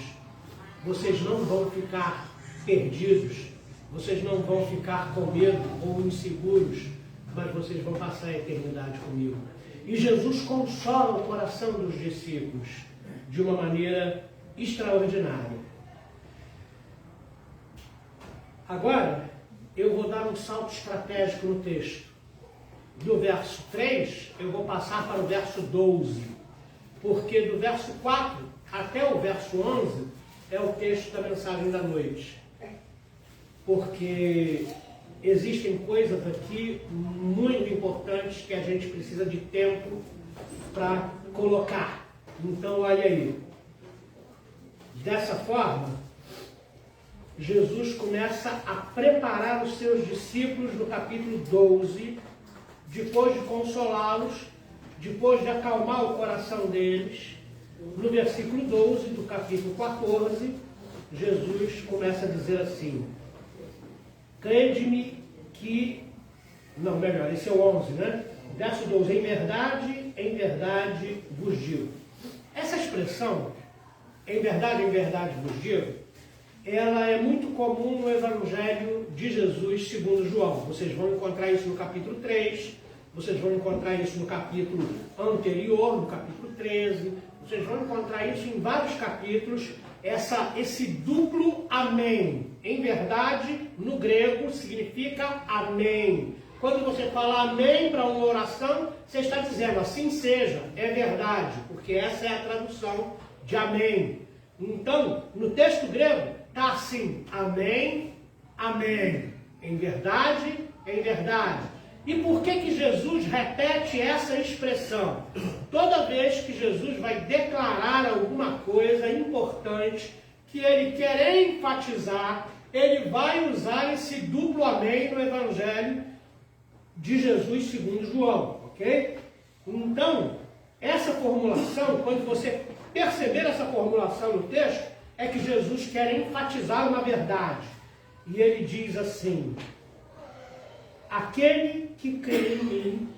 Vocês não vão ficar perdidos. Vocês não vão ficar com medo ou inseguros, mas vocês vão passar a eternidade comigo. E Jesus consola o coração dos discípulos de uma maneira extraordinária. Agora, eu vou dar um salto estratégico no texto. Do verso 3, eu vou passar para o verso 12, porque do verso 4 até o verso 11 é o texto da mensagem da noite. Porque existem coisas aqui muito importantes que a gente precisa de tempo para colocar. Então, olha aí. Dessa forma, Jesus começa a preparar os seus discípulos no capítulo 12, depois de consolá-los, depois de acalmar o coração deles. No versículo 12 do capítulo 14, Jesus começa a dizer assim, crede-me que... Não, melhor, esse é o 11, né? Verso 12, em verdade vos digo. Essa expressão, em verdade vos digo, ela é muito comum no Evangelho de Jesus segundo João. Vocês vão encontrar isso no capítulo 3, vocês vão encontrar isso no capítulo anterior, no capítulo 13, vocês vão encontrar isso em vários capítulos, esse duplo amém. Em verdade, no grego, significa amém. Quando você fala amém para uma oração, você está dizendo assim seja, é verdade, porque essa é a tradução de amém. Então, no texto grego, está assim, amém, amém. Em verdade, em verdade. E por que Jesus repete essa expressão? Toda vez que Jesus vai declarar alguma coisa importante que ele quer enfatizar, ele vai usar esse duplo amém no Evangelho de Jesus segundo João, ok? Então, essa formulação, quando você perceber essa formulação no texto, é que Jesus quer enfatizar uma verdade. E ele diz assim, aquele que crê em mim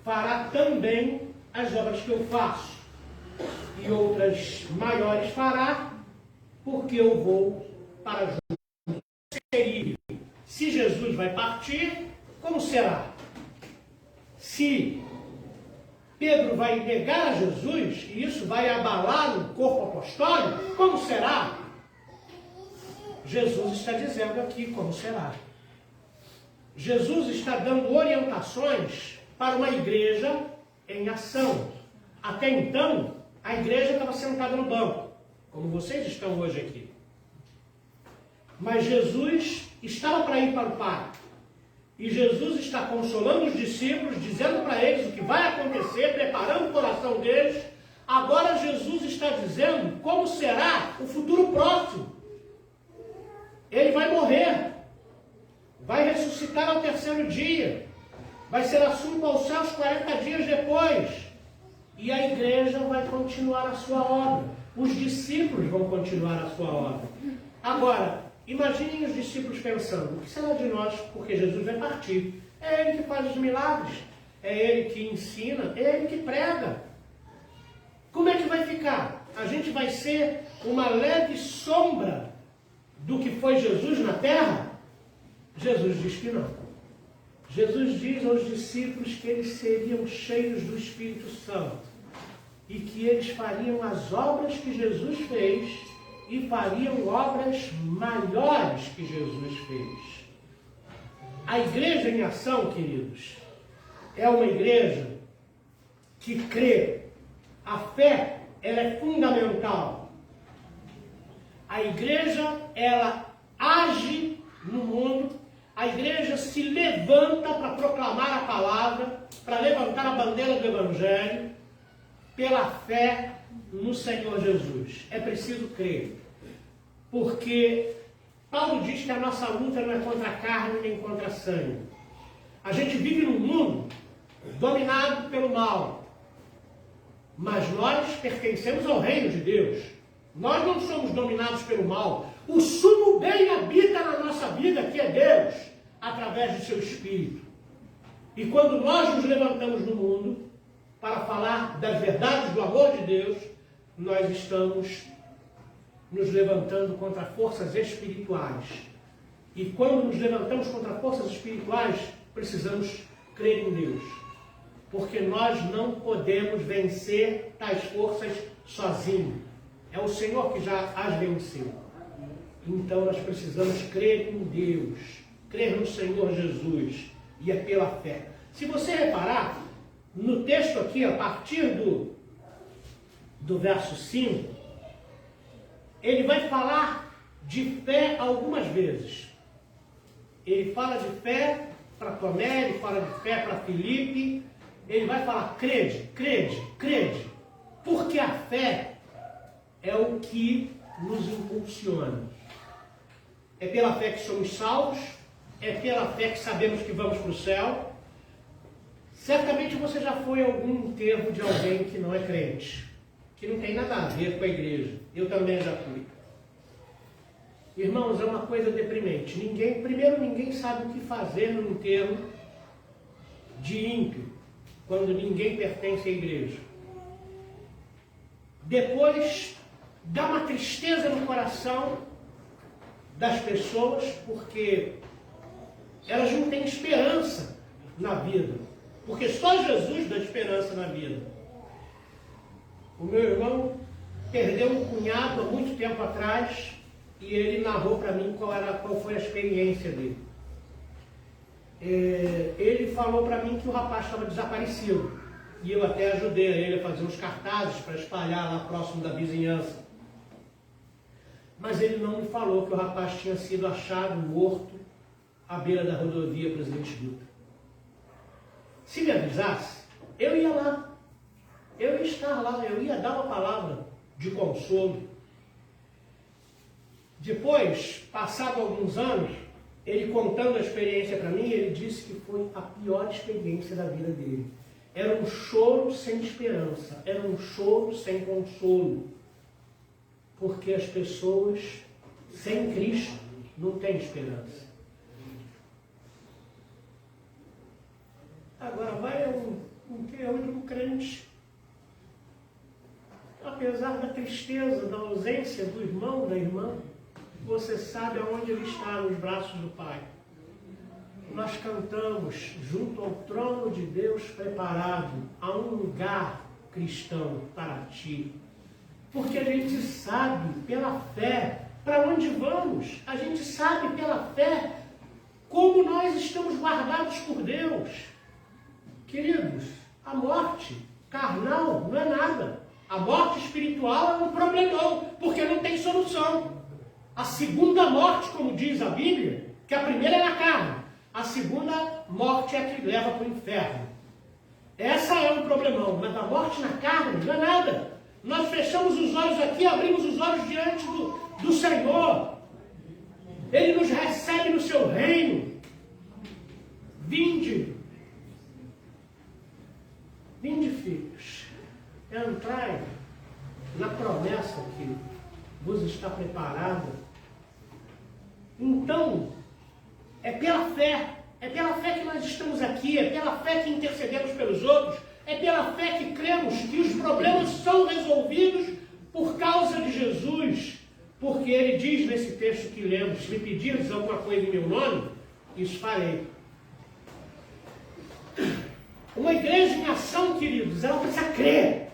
fará também as obras que eu faço, e outras maiores fará, porque eu vou para junto. Se Jesus vai partir, como será? se Pedro vai negar a Jesus, e isso vai abalar o corpo apostólico, como será? Jesus está dizendo aqui como será. Jesus está dando orientações para uma igreja em ação. Até então, a igreja estava sentada no banco, como vocês estão hoje aqui. Mas Jesus estava para ir para o Pai. E Jesus está consolando os discípulos, dizendo para eles o que vai acontecer, preparando o coração deles. Agora Jesus está dizendo como será o futuro próximo. Ele vai morrer, vai ressuscitar ao terceiro dia, vai ser assunto aos céus 40 dias depois, e a igreja vai continuar a sua obra, os discípulos vão continuar a sua obra. Agora, imaginem os discípulos pensando, o que será de nós, porque Jesus vai partir? É Ele que faz os milagres, é Ele que ensina, é Ele que prega. Como é que vai ficar? A gente vai ser uma leve sombra do que foi Jesus na terra? Jesus diz que não. Jesus diz aos discípulos que eles seriam cheios do Espírito Santo e que eles fariam as obras que Jesus fez e fariam obras maiores que Jesus fez. A igreja em ação, queridos, é uma igreja que crê. A fé, ela é fundamental. A igreja, ela age no mundo, a igreja se levanta para proclamar a palavra, para levantar a bandeira do Evangelho, pela fé no Senhor Jesus. É preciso crer, porque Paulo diz que a nossa luta não é contra a carne nem contra a sangue. A gente vive num mundo dominado pelo mal, mas nós pertencemos ao reino de Deus. Nós não somos dominados pelo mal. O sumo bem habita na nossa vida, que é Deus, através do seu Espírito. E quando nós nos levantamos no mundo para falar das verdades do amor de Deus, nós estamos nos levantando contra forças espirituais. E quando nos levantamos contra forças espirituais, precisamos crer em Deus. Porque nós não podemos vencer tais forças sozinhos. É o Senhor que já as venceu. Então nós precisamos crer em Deus, crer no Senhor Jesus, e é pela fé. Se você reparar, no texto aqui, a partir do verso 5, ele vai falar de fé algumas vezes. Ele fala de fé para Tomé, ele fala de fé para Filipe, ele vai falar crede, crede, crede, porque a fé é o que nos impulsiona. É pela fé que somos salvos, é pela fé que sabemos que vamos para o céu. Certamente você já foi a algum enterro de alguém que não é crente, que não tem nada a ver com a igreja. Eu também já fui. Irmãos, é uma coisa deprimente. Ninguém sabe o que fazer no enterro de ímpio, quando ninguém pertence à igreja. Depois, dá uma tristeza no coração das pessoas, porque elas não têm esperança na vida. Porque só Jesus dá esperança na vida. O meu irmão perdeu um cunhado há muito tempo atrás e ele narrou para mim qual foi a experiência dele. Ele falou para mim que o rapaz estava desaparecido. E eu até ajudei ele a fazer uns cartazes para espalhar lá próximo da vizinhança. Mas ele não me falou que o rapaz tinha sido achado morto à beira da rodovia Presidente Dutra. Se me avisasse, eu ia lá. Eu ia estar lá, eu ia dar uma palavra de consolo. Depois, passado alguns anos, ele contando a experiência para mim, ele disse que foi a pior experiência da vida dele. Era um choro sem esperança, era um choro sem consolo. Porque as pessoas sem Cristo não têm esperança. Agora vai um crente, apesar da tristeza, da ausência do irmão, da irmã, você sabe aonde ele está, nos braços do Pai. nós cantamos junto ao trono de Deus preparado, a um lugar cristão para ti. Porque a gente sabe pela fé para onde vamos, a gente sabe pela fé como nós estamos guardados por Deus. Queridos, a morte carnal não é nada. A morte espiritual é um problemão, porque não tem solução. A segunda morte, como diz a Bíblia, que a primeira é na carne, a segunda morte é a que leva para o inferno. Essa é um problemão, mas a morte na carne não é nada. Nós fechamos os olhos aqui, abrimos os olhos diante do Senhor. Ele nos recebe no seu reino. Vinde, filhos, entrai na promessa que vos está preparada. Então, é pela fé que nós estamos aqui, é pela fé que intercedemos pelos outros, é pela fé que cremos que os problemas são resolvidos por causa de Jesus, porque ele diz nesse texto que lemos: se me pedirdes alguma coisa em meu nome, isso farei. Uma igreja em ação, queridos, ela precisa crer.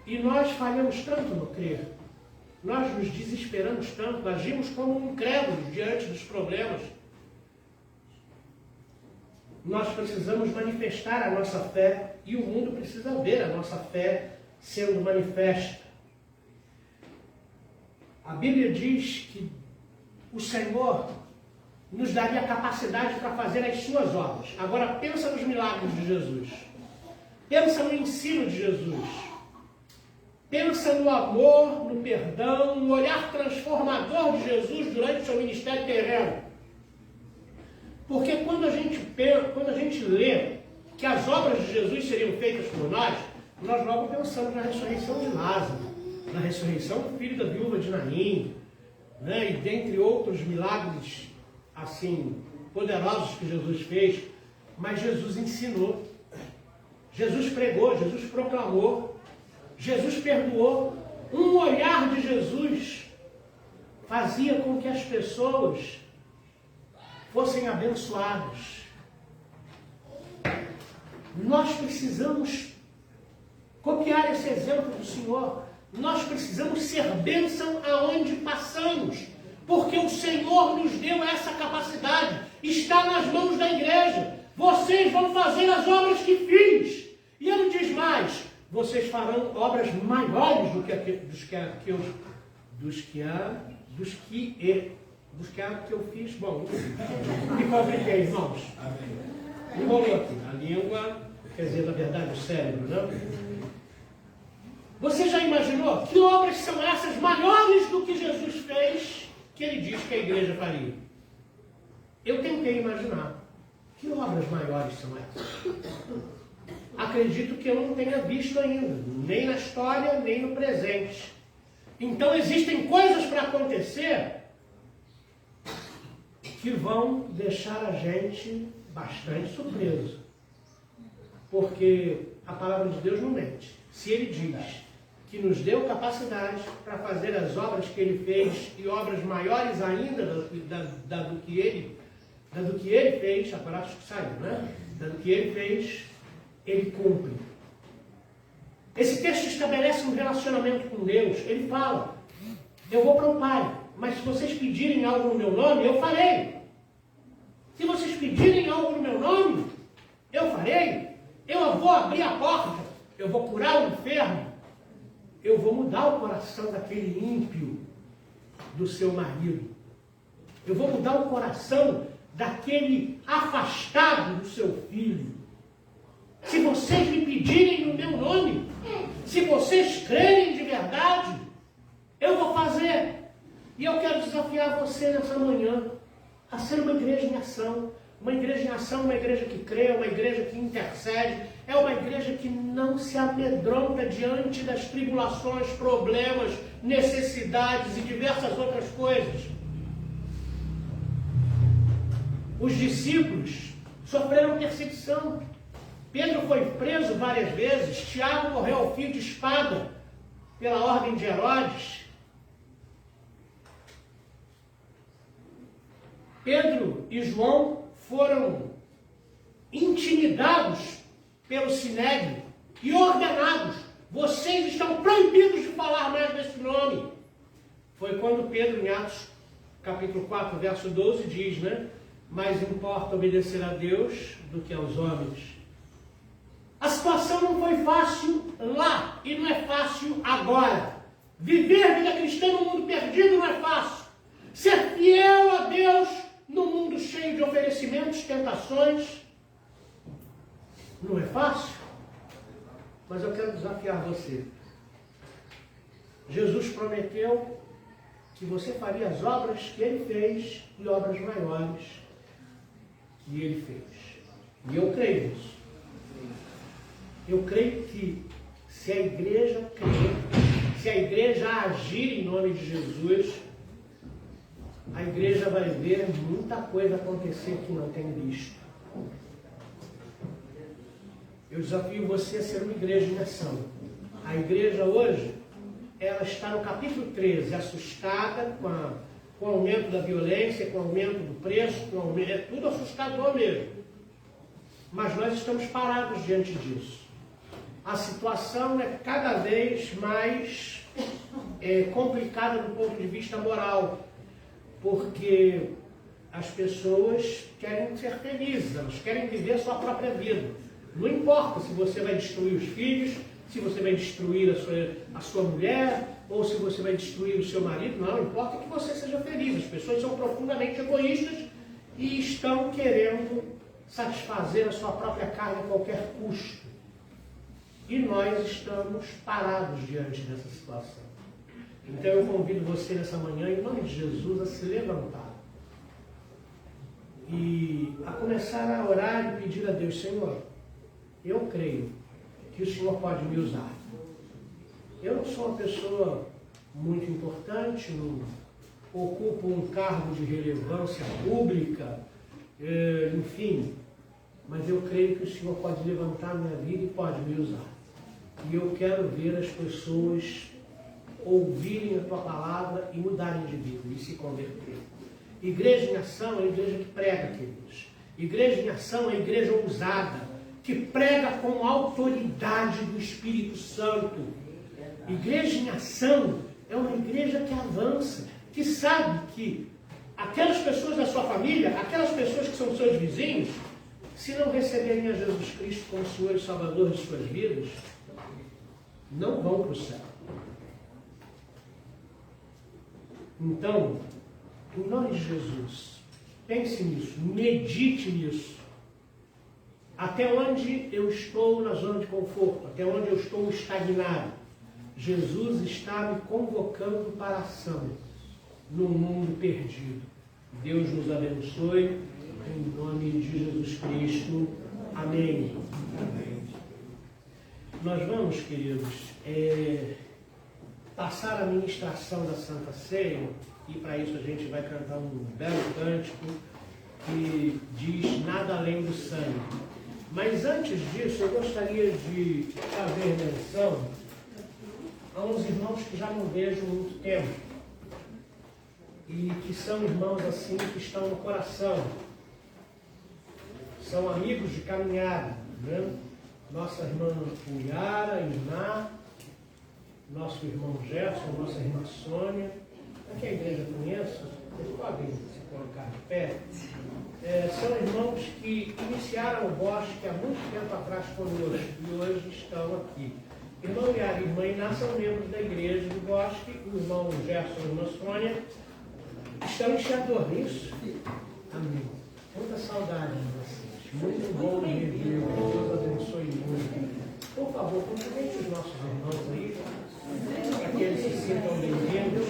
E nós falhamos tanto no crer. Nós nos desesperamos tanto, agimos como incrédulos diante dos problemas. Nós precisamos manifestar a nossa fé e o mundo precisa ver a nossa fé sendo manifesta. A Bíblia diz que o Senhor nos daria capacidade para fazer as suas obras. Agora pensa nos milagres de Jesus. Pensa no ensino de Jesus. Pensa no amor, no perdão, no olhar transformador de Jesus durante o seu ministério terreno. Porque quando a gente lê que as obras de Jesus seriam feitas por nós logo pensamos na ressurreição de Lázaro, na ressurreição do filho da viúva de Naim, né? E dentre outros milagres assim poderosos que Jesus fez. Mas Jesus ensinou, Jesus pregou, Jesus proclamou, Jesus perdoou. Um olhar de Jesus fazia com que as pessoas fossem abençoadas. Nós precisamos copiar esse exemplo do Senhor. Nós precisamos ser bênção aonde passamos, porque o Senhor nos deu essa capacidade. Está nas mãos da igreja. Vocês vão fazer as obras que fiz. E ele diz mais: vocês farão obras maiores do que eu fiz. Bom, me compliquei, irmãos. Enrolou aqui. A língua, quer dizer, na verdade, o cérebro, não? Você já imaginou que obras são essas maiores do que Jesus fez, que ele diz que a igreja faria? Eu tentei imaginar. Que obras maiores são essas? Acredito que eu não tenha visto ainda, nem na história, nem no presente. Então existem coisas para acontecer que vão deixar a gente bastante surpreso. Porque a palavra de Deus não mente. Se ele diz que nos deu capacidade para fazer as obras que ele fez, e obras maiores ainda do que ele fez, agora acho que saiu, né? Do que ele fez, ele cumpre. Esse texto estabelece um relacionamento com Deus. Ele fala: eu vou para o Pai, mas se vocês pedirem algo no meu nome, eu farei. Se vocês pedirem algo no meu nome, eu farei. Eu vou abrir a porta, eu vou curar o enfermo, eu vou mudar o coração daquele ímpio do seu marido. Eu vou mudar o coração daquele afastado do seu filho. Se vocês me pedirem no meu nome, se vocês crerem de verdade, eu vou fazer. E eu quero desafiar você nessa manhã a ser uma igreja em ação. Uma igreja em ação, uma igreja que crê, uma igreja que intercede. É uma igreja que não se amedronta diante das tribulações, problemas, necessidades e diversas outras coisas. Os discípulos sofreram perseguição. Pedro foi preso várias vezes. Tiago morreu ao fio de espada pela ordem de Herodes. Pedro e João foram intimidados pelo Sinédrio e ordenados: vocês estão proibidos de falar mais desse nome. Foi quando Pedro, em Atos capítulo 4, verso 12, diz, né? Mais importa obedecer a Deus do que aos homens. A situação não foi fácil lá e não é fácil agora. Viver a vida cristã no mundo perdido não é fácil. Ser fiel a Deus no mundo cheio de oferecimentos, tentações, não é fácil. Mas eu quero desafiar você. Jesus prometeu que você faria as obras que Ele fez e obras maiores que Ele fez. E eu creio nisso. Eu creio que se a igreja crer, se a igreja agir em nome de Jesus, a igreja vai ver muita coisa acontecer que não tem visto. Eu desafio você a ser uma igreja em ação. A igreja hoje, ela está no capítulo 13, assustada com o aumento da violência, com o aumento do preço, é tudo assustador mesmo. Mas nós estamos parados diante disso. A situação é cada vez mais complicada do ponto de vista moral, porque as pessoas querem ser felizes, elas querem viver a sua própria vida. Não importa se você vai destruir os filhos, se você vai destruir a sua mulher, ou se você vai destruir o seu marido, não importa que você seja feliz. As pessoas são profundamente egoístas e estão querendo satisfazer a sua própria carne a qualquer custo. E nós estamos parados diante dessa situação. Então eu convido você nessa manhã, em nome de Jesus, a se levantar e a começar a orar e pedir a Deus: Senhor, eu creio que o Senhor pode me usar. Eu não sou uma pessoa muito importante, não ocupo um cargo de relevância pública, enfim, mas eu creio que o Senhor pode levantar a minha vida e pode me usar. E eu quero ver as pessoas ouvirem a Tua palavra e mudarem de vida e se converterem. Igreja em ação é a igreja que prega, queridos. Igreja em ação é a igreja ousada, que prega com autoridade do Espírito Santo. Igreja em ação é uma igreja que avança, que sabe que aquelas pessoas da sua família, aquelas pessoas que são seus vizinhos, se não receberem a Jesus Cristo como Senhor e Salvador de suas vidas, não vão para o céu. Então, em nome de Jesus, pense nisso, medite nisso. Até onde eu estou na zona de conforto, até onde eu estou estagnado, Jesus está me convocando para a ação no mundo perdido. Deus nos abençoe, em nome de Jesus Cristo. Amém. Amém. Nós vamos, queridos, passar a ministração da Santa Ceia, e para isso a gente vai cantar um belo cântico que diz: nada além do sangue. Mas antes disso, eu gostaria de fazer menção a uns irmãos que já não vejo há muito tempo e que são irmãos assim que estão no coração, são amigos de caminhada, né? Nossa irmã Yara, Iná, nosso irmão Gerson, nossa irmã Sônia, para que a igreja conheça, vocês podem se colocar de pé. São irmãos que iniciaram o bosque há muito tempo atrás conosco e hoje estão aqui. Irmão Yara e irmã Iná são membros da igreja do bosque, o irmão Gerson e a irmã Sônia estão enxergando isso. Amém. Muita saudade de vocês. Muito bom rever. Deus abençoe muito. Por favor, cumprimente os nossos irmãos aí, para que eles se sintam bem-vindos.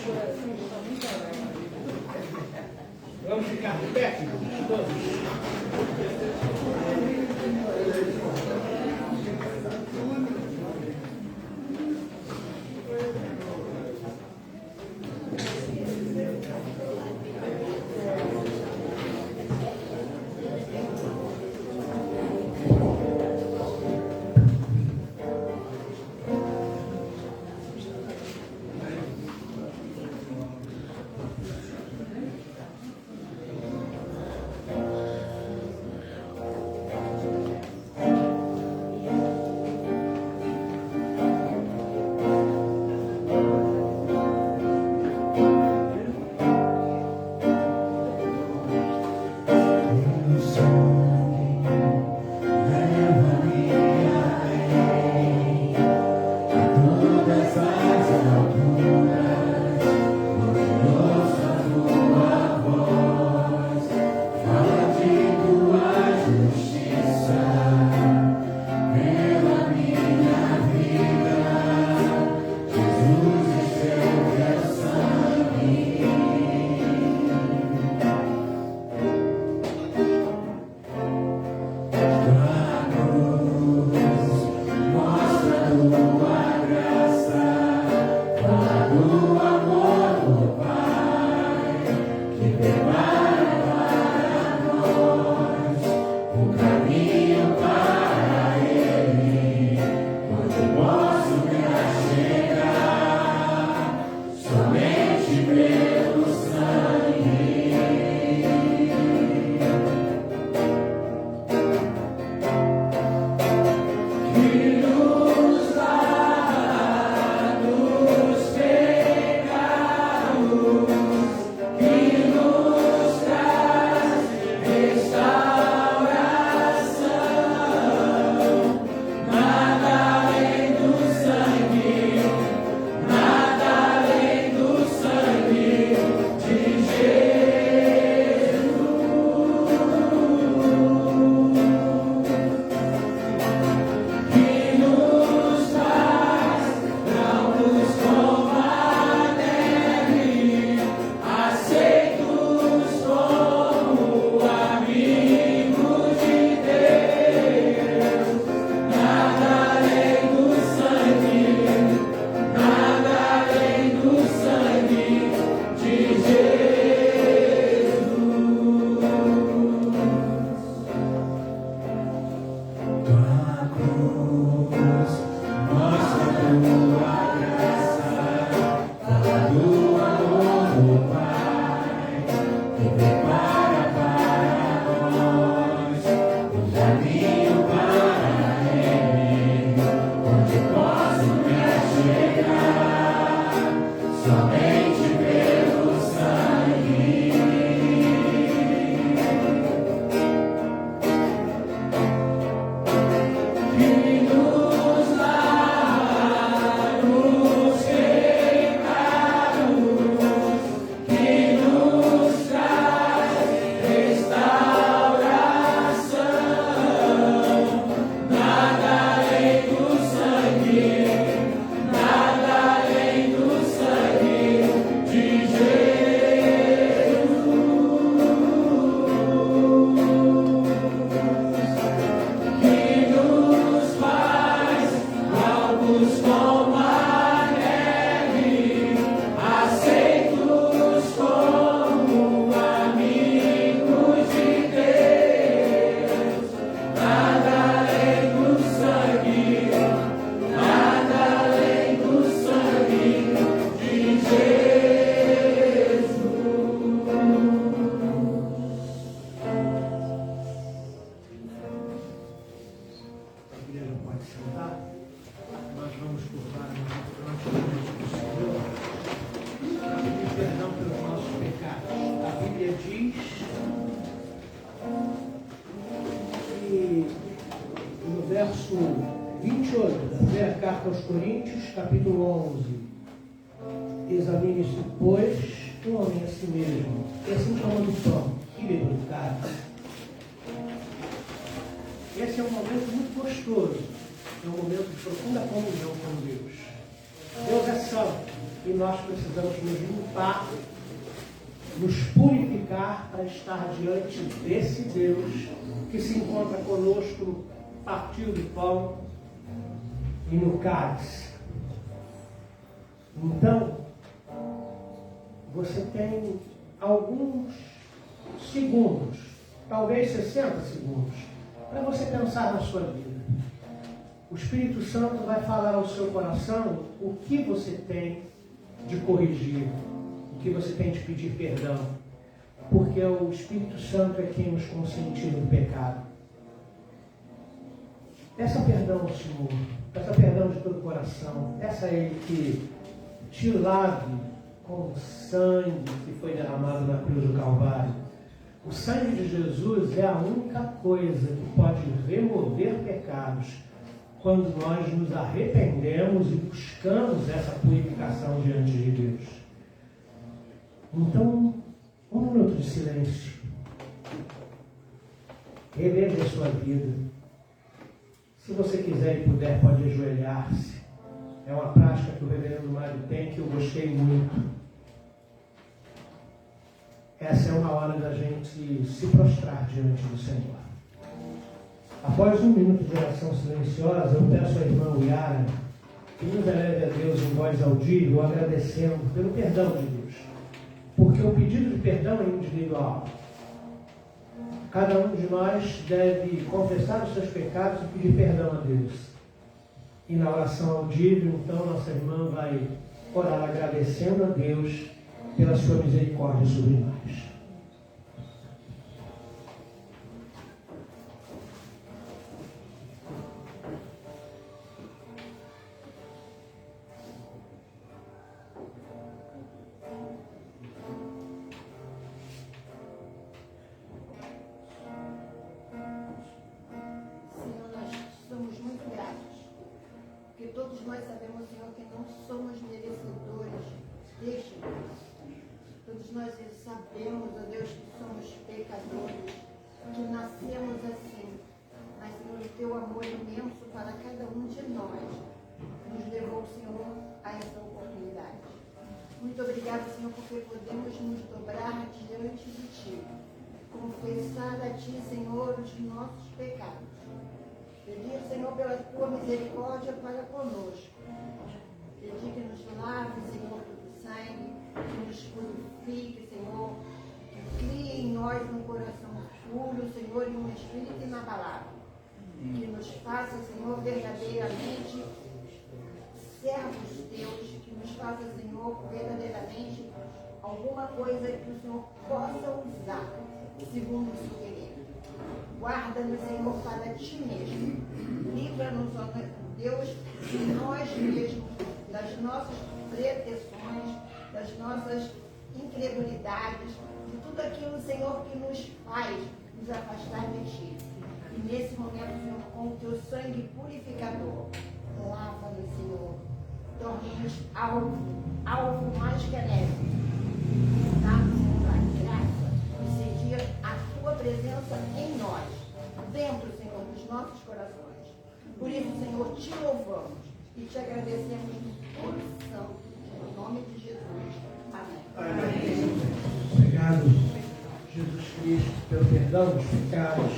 Vamos ficar de pé, queridos, todos. igreja pode sentar. Nós vamos curvar a nossa fronte diante do Senhor para pedir perdão pelos nossos pecados. A Bíblia diz que no verso 28 da primeira carta aos Coríntios, capítulo 11, examine-se, pois, o homem a si mesmo, e assim tomando o pão e bebendo o cálice. Esse é um momento muito gostoso, é um momento de profunda comunhão com Deus. Deus é santo e nós precisamos nos limpar, nos purificar para estar diante desse Deus que se encontra conosco no partir do pão e no cálice. Então, você tem alguns segundos, talvez 60 segundos, para você pensar na sua vida. O Espírito Santo vai falar ao seu coração o que você tem de corrigir, o que você tem de pedir perdão, porque o Espírito Santo é quem nos conscientiza do pecado. Peça perdão ao Senhor, peça perdão de todo o coração, peça a Ele que te lave com o sangue que foi derramado na cruz do Calvário. O sangue de Jesus é a única coisa que pode remover pecados quando nós nos arrependemos e buscamos essa purificação diante de Deus. Então, um minuto de silêncio. Reveja a sua vida. Se você quiser e puder, pode ajoelhar-se. É uma prática que o reverendo Mário tem, que eu gostei muito. Essa é uma hora da gente se prostrar diante do Senhor. Após um minuto de oração silenciosa, eu peço à irmã Yara que nos eleve a Deus em voz audível, agradecendo pelo perdão de Deus. Porque o pedido de perdão é individual. Cada um de nós deve confessar os seus pecados e pedir perdão a Deus. E na oração audível, então, nossa irmã vai orar agradecendo a Deus pela sua misericórdia sobre nós. Todos nós sabemos, Senhor, que não somos merecedores deste Deus. Todos nós sabemos, ó Deus, que somos pecadores, que nascemos assim. Mas, Senhor, o teu amor imenso para cada um de nós nos levou, Senhor, a essa oportunidade. Muito obrigada, Senhor, porque podemos nos dobrar diante de Ti, confessar a Ti, Senhor, os nossos pecados. Pedir, Senhor, pela tua misericórdia para conosco. Pedir que nos lave, Senhor, do sangue, que nos purifique, Senhor, que crie em nós um coração puro, Senhor, e um espírito inabalável. Que nos faça, Senhor, verdadeiramente servos teus, que nos faça, Senhor, verdadeiramente alguma coisa que o Senhor possa usar segundo o seu querer. Guarda-nos, Senhor, para Ti mesmo. Livra-nos, ó Deus, de nós mesmos, das nossas pretensões, das nossas incredulidades, de tudo aquilo, Senhor, que nos faz nos afastar de Ti. E nesse momento, Senhor, com o Teu sangue purificador, lava-nos, Senhor. Torna-nos alvo mais que benéfico. Dá-nos, Senhor, a graça de sentir a Tua presença em nós, dentro, Senhor, dos nossos corações. Por isso, Senhor, Te louvamos e Te agradecemos no coração, no nome de Jesus. Amém. Amém. Obrigado, Jesus Cristo, pelo perdão dos pecados.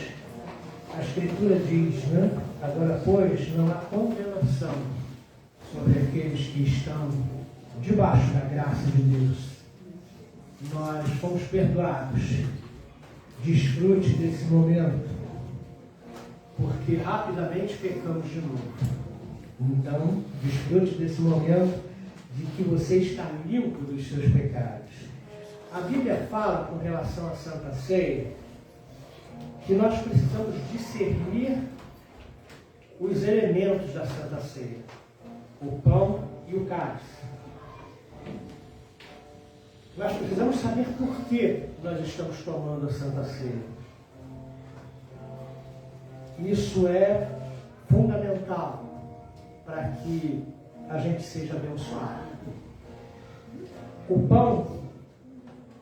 A Escritura diz, né? Agora, pois, não há condenação sobre aqueles que estão debaixo da graça de Deus. Nós fomos perdoados. Desfrute desse momento, porque rapidamente pecamos de novo. Então, desfrute desse momento de que você está limpo dos seus pecados. A Bíblia fala, com relação à Santa Ceia, que nós precisamos discernir os elementos da Santa Ceia, o pão e o cálice. Nós precisamos saber por que nós estamos tomando a Santa Ceia. Isso é fundamental para que a gente seja abençoado. O pão,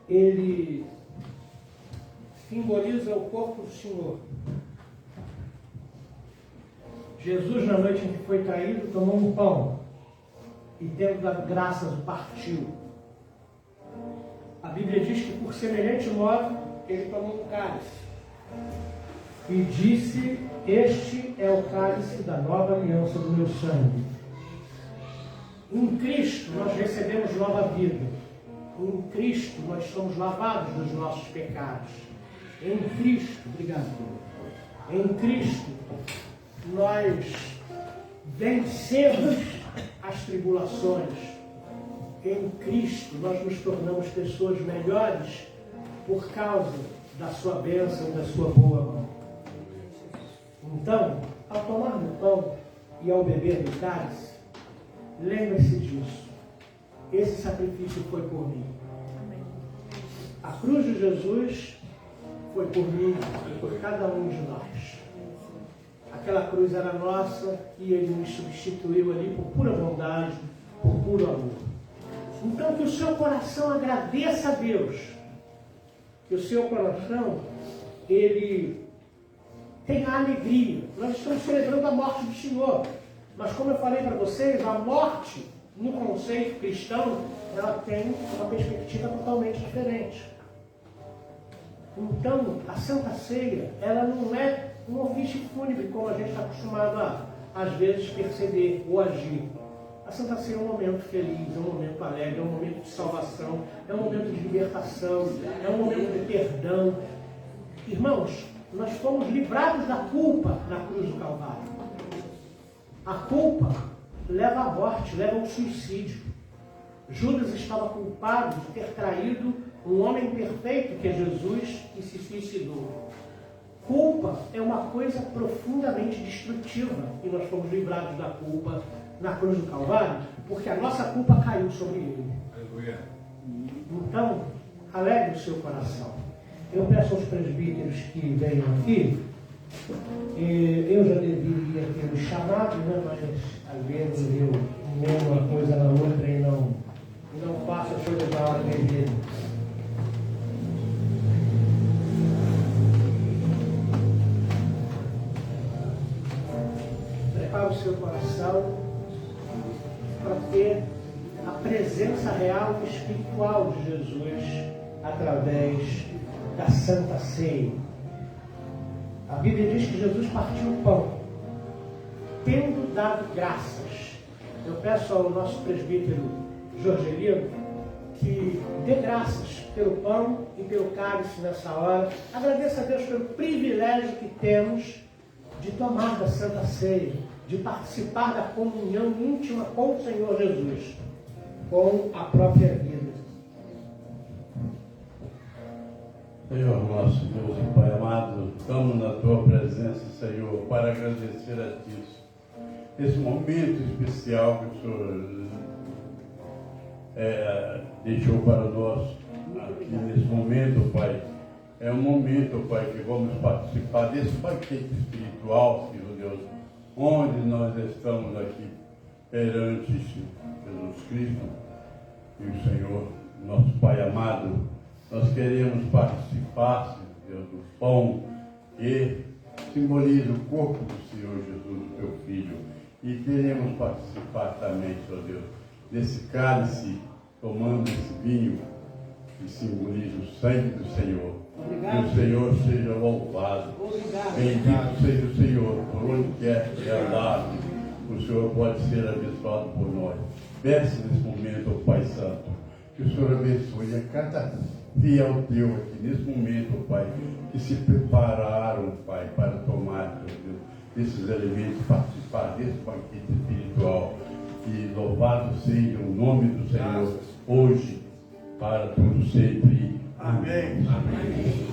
ele simboliza o corpo do Senhor. Jesus, na noite em que foi traído, tomou um pão e, tendo dado graças, o partiu. A Bíblia diz que, por semelhante modo, ele tomou um cálice e disse: este é o cálice da nova aliança do meu sangue. Em Cristo nós recebemos nova vida. Em Cristo nós somos lavados dos nossos pecados. Em Cristo, obrigado, em Cristo nós vencemos as tribulações. Em Cristo nós nos tornamos pessoas melhores por causa da sua bênção e da sua boa mão. Então, ao tomar do pão e ao beber do cálice, lembre-se disso. Esse sacrifício foi por mim. A cruz de Jesus foi por mim e por cada um de nós. Aquela cruz era nossa e ele nos substituiu ali por pura bondade, por puro amor. Então, que o seu coração agradeça a Deus. Que o seu coração, ele tenha alegria. Nós estamos celebrando a morte do Senhor. Mas, como eu falei para vocês, a morte, no conceito cristão, ela tem uma perspectiva totalmente diferente. Então, a Santa Ceia, ela não é um ofício fúnebre, como a gente está acostumado a, às vezes, perceber ou agir. A Santa Ceia é um momento feliz, é um momento alegre, é um momento de salvação, é um momento de libertação, é um momento de perdão. Irmãos, nós fomos livrados da culpa na cruz do Calvário. A culpa leva à morte, leva ao suicídio. Judas estava culpado de ter traído um homem perfeito que é Jesus e se suicidou. Culpa é uma coisa profundamente destrutiva e nós fomos livrados da culpa na cruz do Calvário porque a nossa culpa caiu sobre ele. Aleluia. Então, alegre o seu coração. Eu peço aos presbíteros que venham aqui. Eu já deveria ter os chamado, né? Mas às vezes eu emendo uma coisa na outra e não faço as coisas na hora dele. Prepara o seu coração para ter a presença real e espiritual de Jesus através da Santa Ceia. A Bíblia diz que Jesus partiu o pão, tendo dado graças. Eu peço ao nosso presbítero Jorgelino que dê graças pelo pão e pelo cálice nessa hora. Agradeça a Deus pelo privilégio que temos de tomar da Santa Ceia, de participar da comunhão íntima com o Senhor Jesus, com a própria vida. Senhor nosso Deus e Pai amado, estamos na Tua presença, Senhor, para agradecer a Ti esse momento especial que o Senhor deixou para nós aqui nesse momento, Pai. É um momento, Pai, que vamos participar desse banquete espiritual, Senhor Deus, onde nós estamos aqui perante Jesus Cristo e o Senhor, nosso Pai amado. Nós queremos participar, Senhor Deus, do pão que simboliza o corpo do Senhor Jesus, do Teu Filho. E queremos participar também, Senhor Deus, desse cálice, tomando esse vinho que simboliza o sangue do Senhor. Obrigado. Que o Senhor seja louvado. Obrigado. Bendito seja o Senhor, por onde quer que andar, o Senhor pode ser abençoado por nós. Peço nesse momento ao Pai Santo, que o Senhor abençoe a cada fiel teu aqui nesse momento, Pai, que se prepararam, Pai, para tomar, Deus, desses elementos, participar desse banquete espiritual. E louvado seja o nome do Senhor, hoje, para todo sempre. Amém. Amém.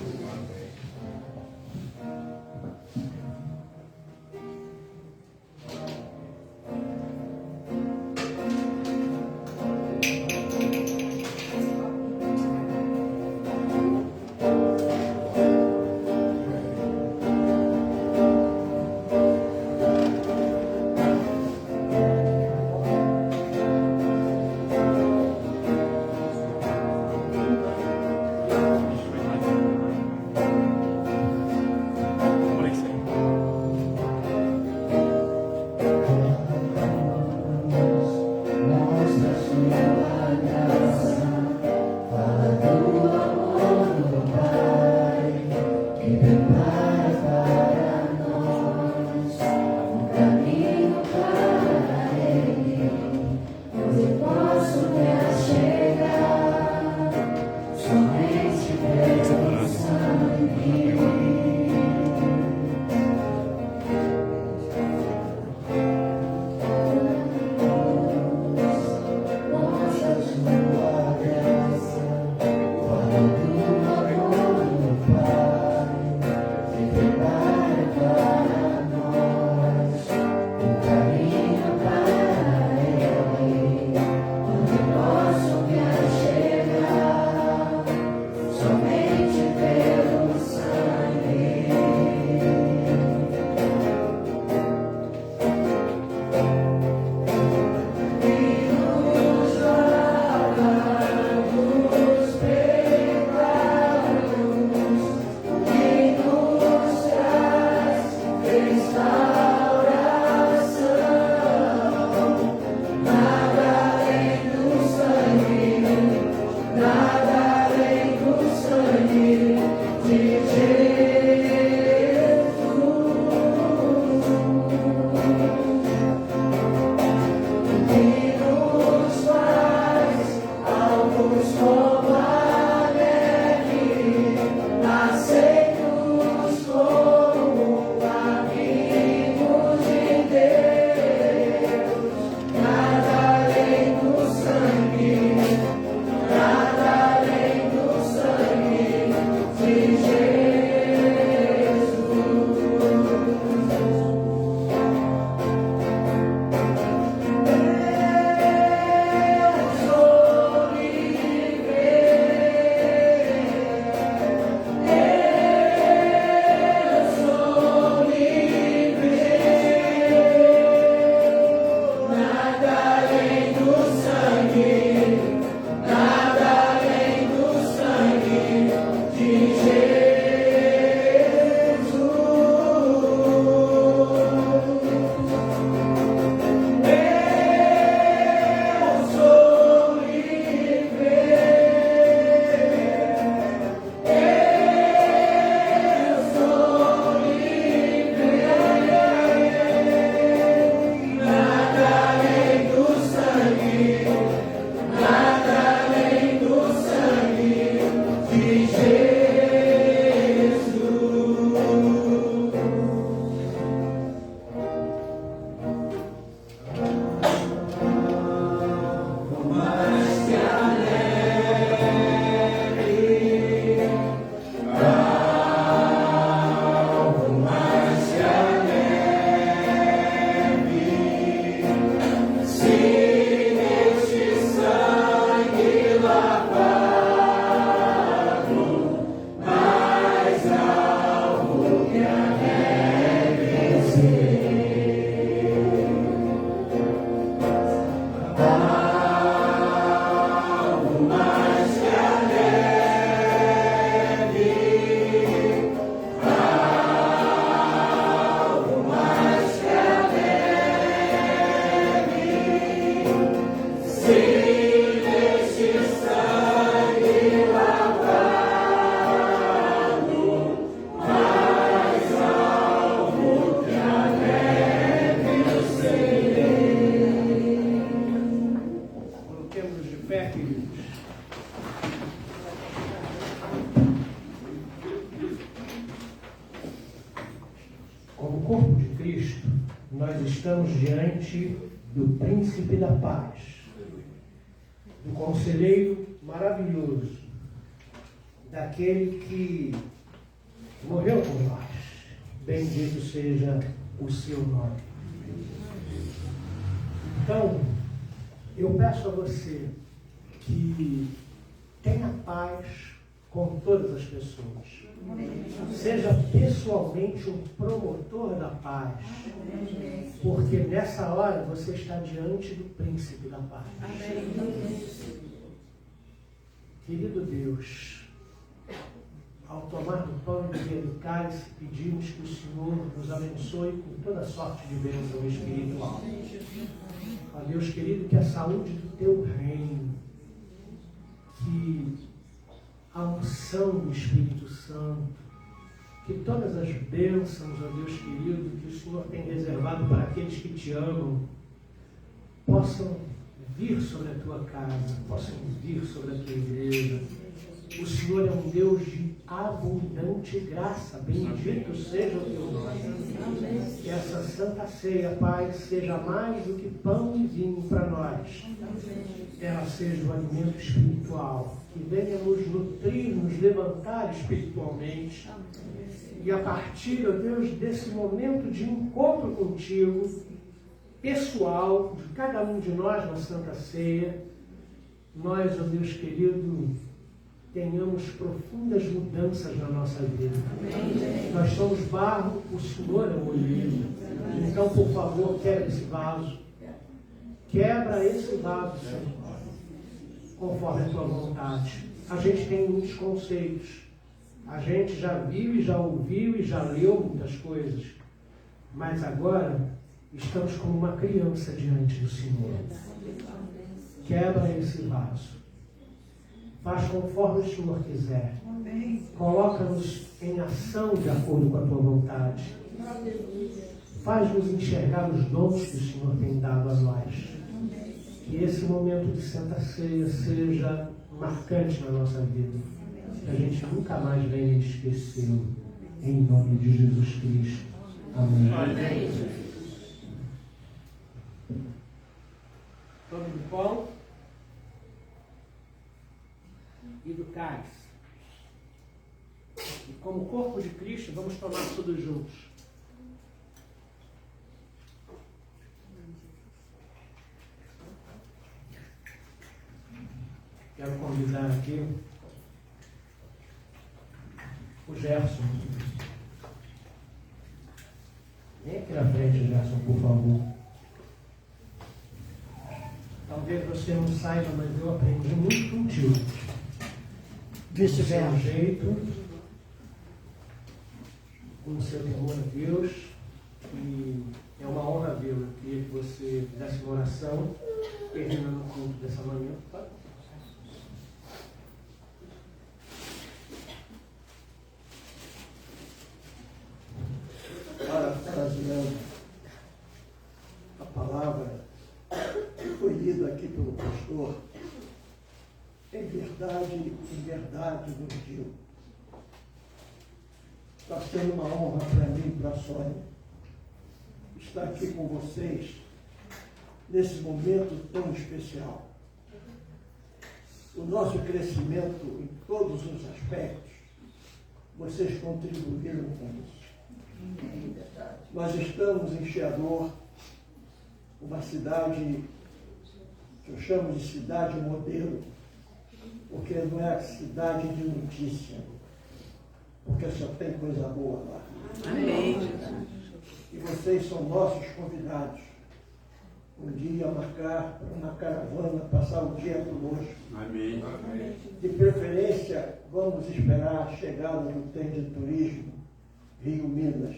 estamos diante do Príncipe da Paz, do Conselheiro maravilhoso, daquele que morreu por nós. Bendito seja o seu nome. Então, eu peço a você que tenha paz com todas as pessoas. Seja pessoalmente um promotor da paz, porque nessa hora você está diante do Príncipe da Paz. Querido Deus, ao tomar do pão e beber do cálice, pedimos que o Senhor nos abençoe com toda sorte de bênção espiritual. Ó Deus querido, que a saúde do teu reino, que a unção do Espírito Santo, que todas as bênçãos, ó Deus querido, que o Senhor tem reservado para aqueles que te amam, possam vir sobre a tua casa, possam vir sobre a tua igreja. O Senhor é um Deus de abundante graça. Bendito seja o teu nome. Que essa santa ceia, Pai, seja mais do que pão e vinho para nós. Ela seja um alimento espiritual, que venha nos nutrir, nos levantar espiritualmente. E a partir, ó Deus, desse momento de encontro contigo, pessoal, de cada um de nós na Santa Ceia, nós, ó Deus querido, tenhamos profundas mudanças na nossa vida. Amém. Nós somos barro, o Senhor é o olheiro. Então, por favor, quebra esse vaso. Quebra esse vaso, Senhor, conforme a tua vontade. A gente tem muitos conceitos. A gente já viu e já ouviu e já leu muitas coisas. Mas agora estamos como uma criança diante do Senhor. Quebra esse vaso. Faz conforme o Senhor quiser. Coloca-nos em ação de acordo com a tua vontade. Faz-nos enxergar os dons que o Senhor tem dado a nós. Que esse momento de Santa Ceia seja marcante na nossa vida. Que a gente nunca mais venha esquecê-lo. Em nome de Jesus Cristo. Amém. Amém. Tome do pão e do cálice. E como corpo de Cristo, vamos tomar todos juntos. Quero convidar aqui o Gerson. Vem aqui na frente, Gerson, por favor. Talvez você não saiba, mas eu aprendi muito contigo. Vice-versa. Com o seu jeito, com o seu temor a Deus. E é uma honra vê-lo. Eu queria que você fizesse uma oração, terminando o culto dessa manhã. Parafraseando a palavra que foi lida aqui pelo pastor, em verdade vos digo. Está sendo uma honra para mim e para a Sônia estar aqui com vocês nesse momento tão especial. O nosso crescimento em todos os aspectos, vocês contribuíram com isso. Nós estamos em Sheador, uma cidade que eu chamo de cidade modelo, porque não é a cidade de notícia, porque só tem coisa boa lá. Amém. E vocês são nossos convidados. Um dia marcar uma caravana, passar o dia conosco. Amém. De preferência, vamos esperar a chegada do trem de turismo Rio Minas.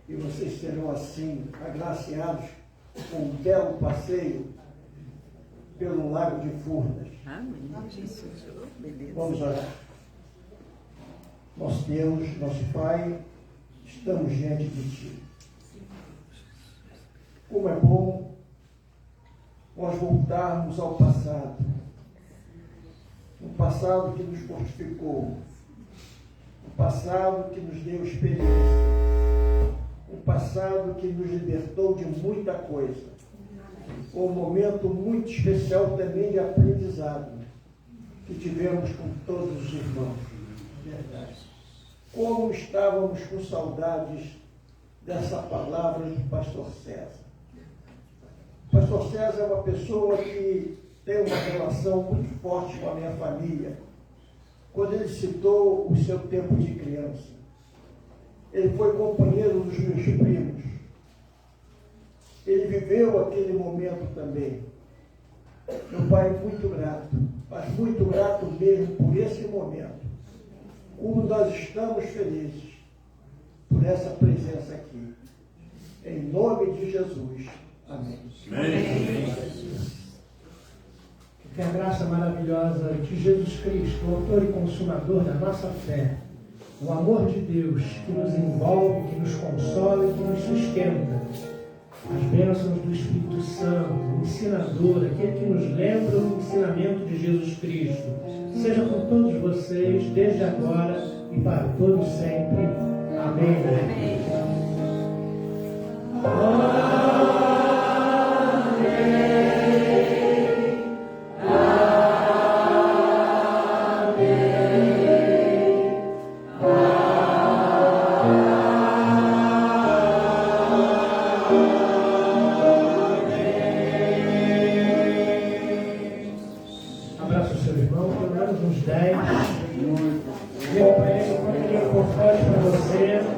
E vocês serão assim agraciados com um belo passeio pelo Lago de Furnas. Amém. Vamos orar. Nosso Deus, nosso Pai, estamos diante de Ti. Como é bom nós voltarmos ao passado. Um passado que nos fortificou. Um passado que nos deu experiência. um passado que nos libertou de muita coisa. Um momento muito especial também de aprendizado que tivemos com todos os irmãos. Verdade. Como estávamos com saudades dessa palavra do pastor César. O pastor César é uma pessoa que tem uma relação muito forte com a minha família. Quando ele citou o seu tempo de criança, ele foi companheiro dos meus primos. Ele viveu aquele momento também. Meu pai é muito grato, mas muito grato mesmo por esse momento. Como nós estamos felizes por essa presença aqui. Em nome de Jesus. Amém. Amém. Que a graça maravilhosa de Jesus Cristo, o autor e consumador da nossa fé, o amor de Deus que nos envolve, que nos consola e que nos sustenta, as bênçãos do Espírito Santo, o ensinador, aquele que nos lembra o ensinamento de Jesus Cristo, seja com todos vocês, desde agora e para todos sempre. Amém. Amém. Abraça o seu irmão, pelo menos uns 10. Diga para ele quando ele for forte para você.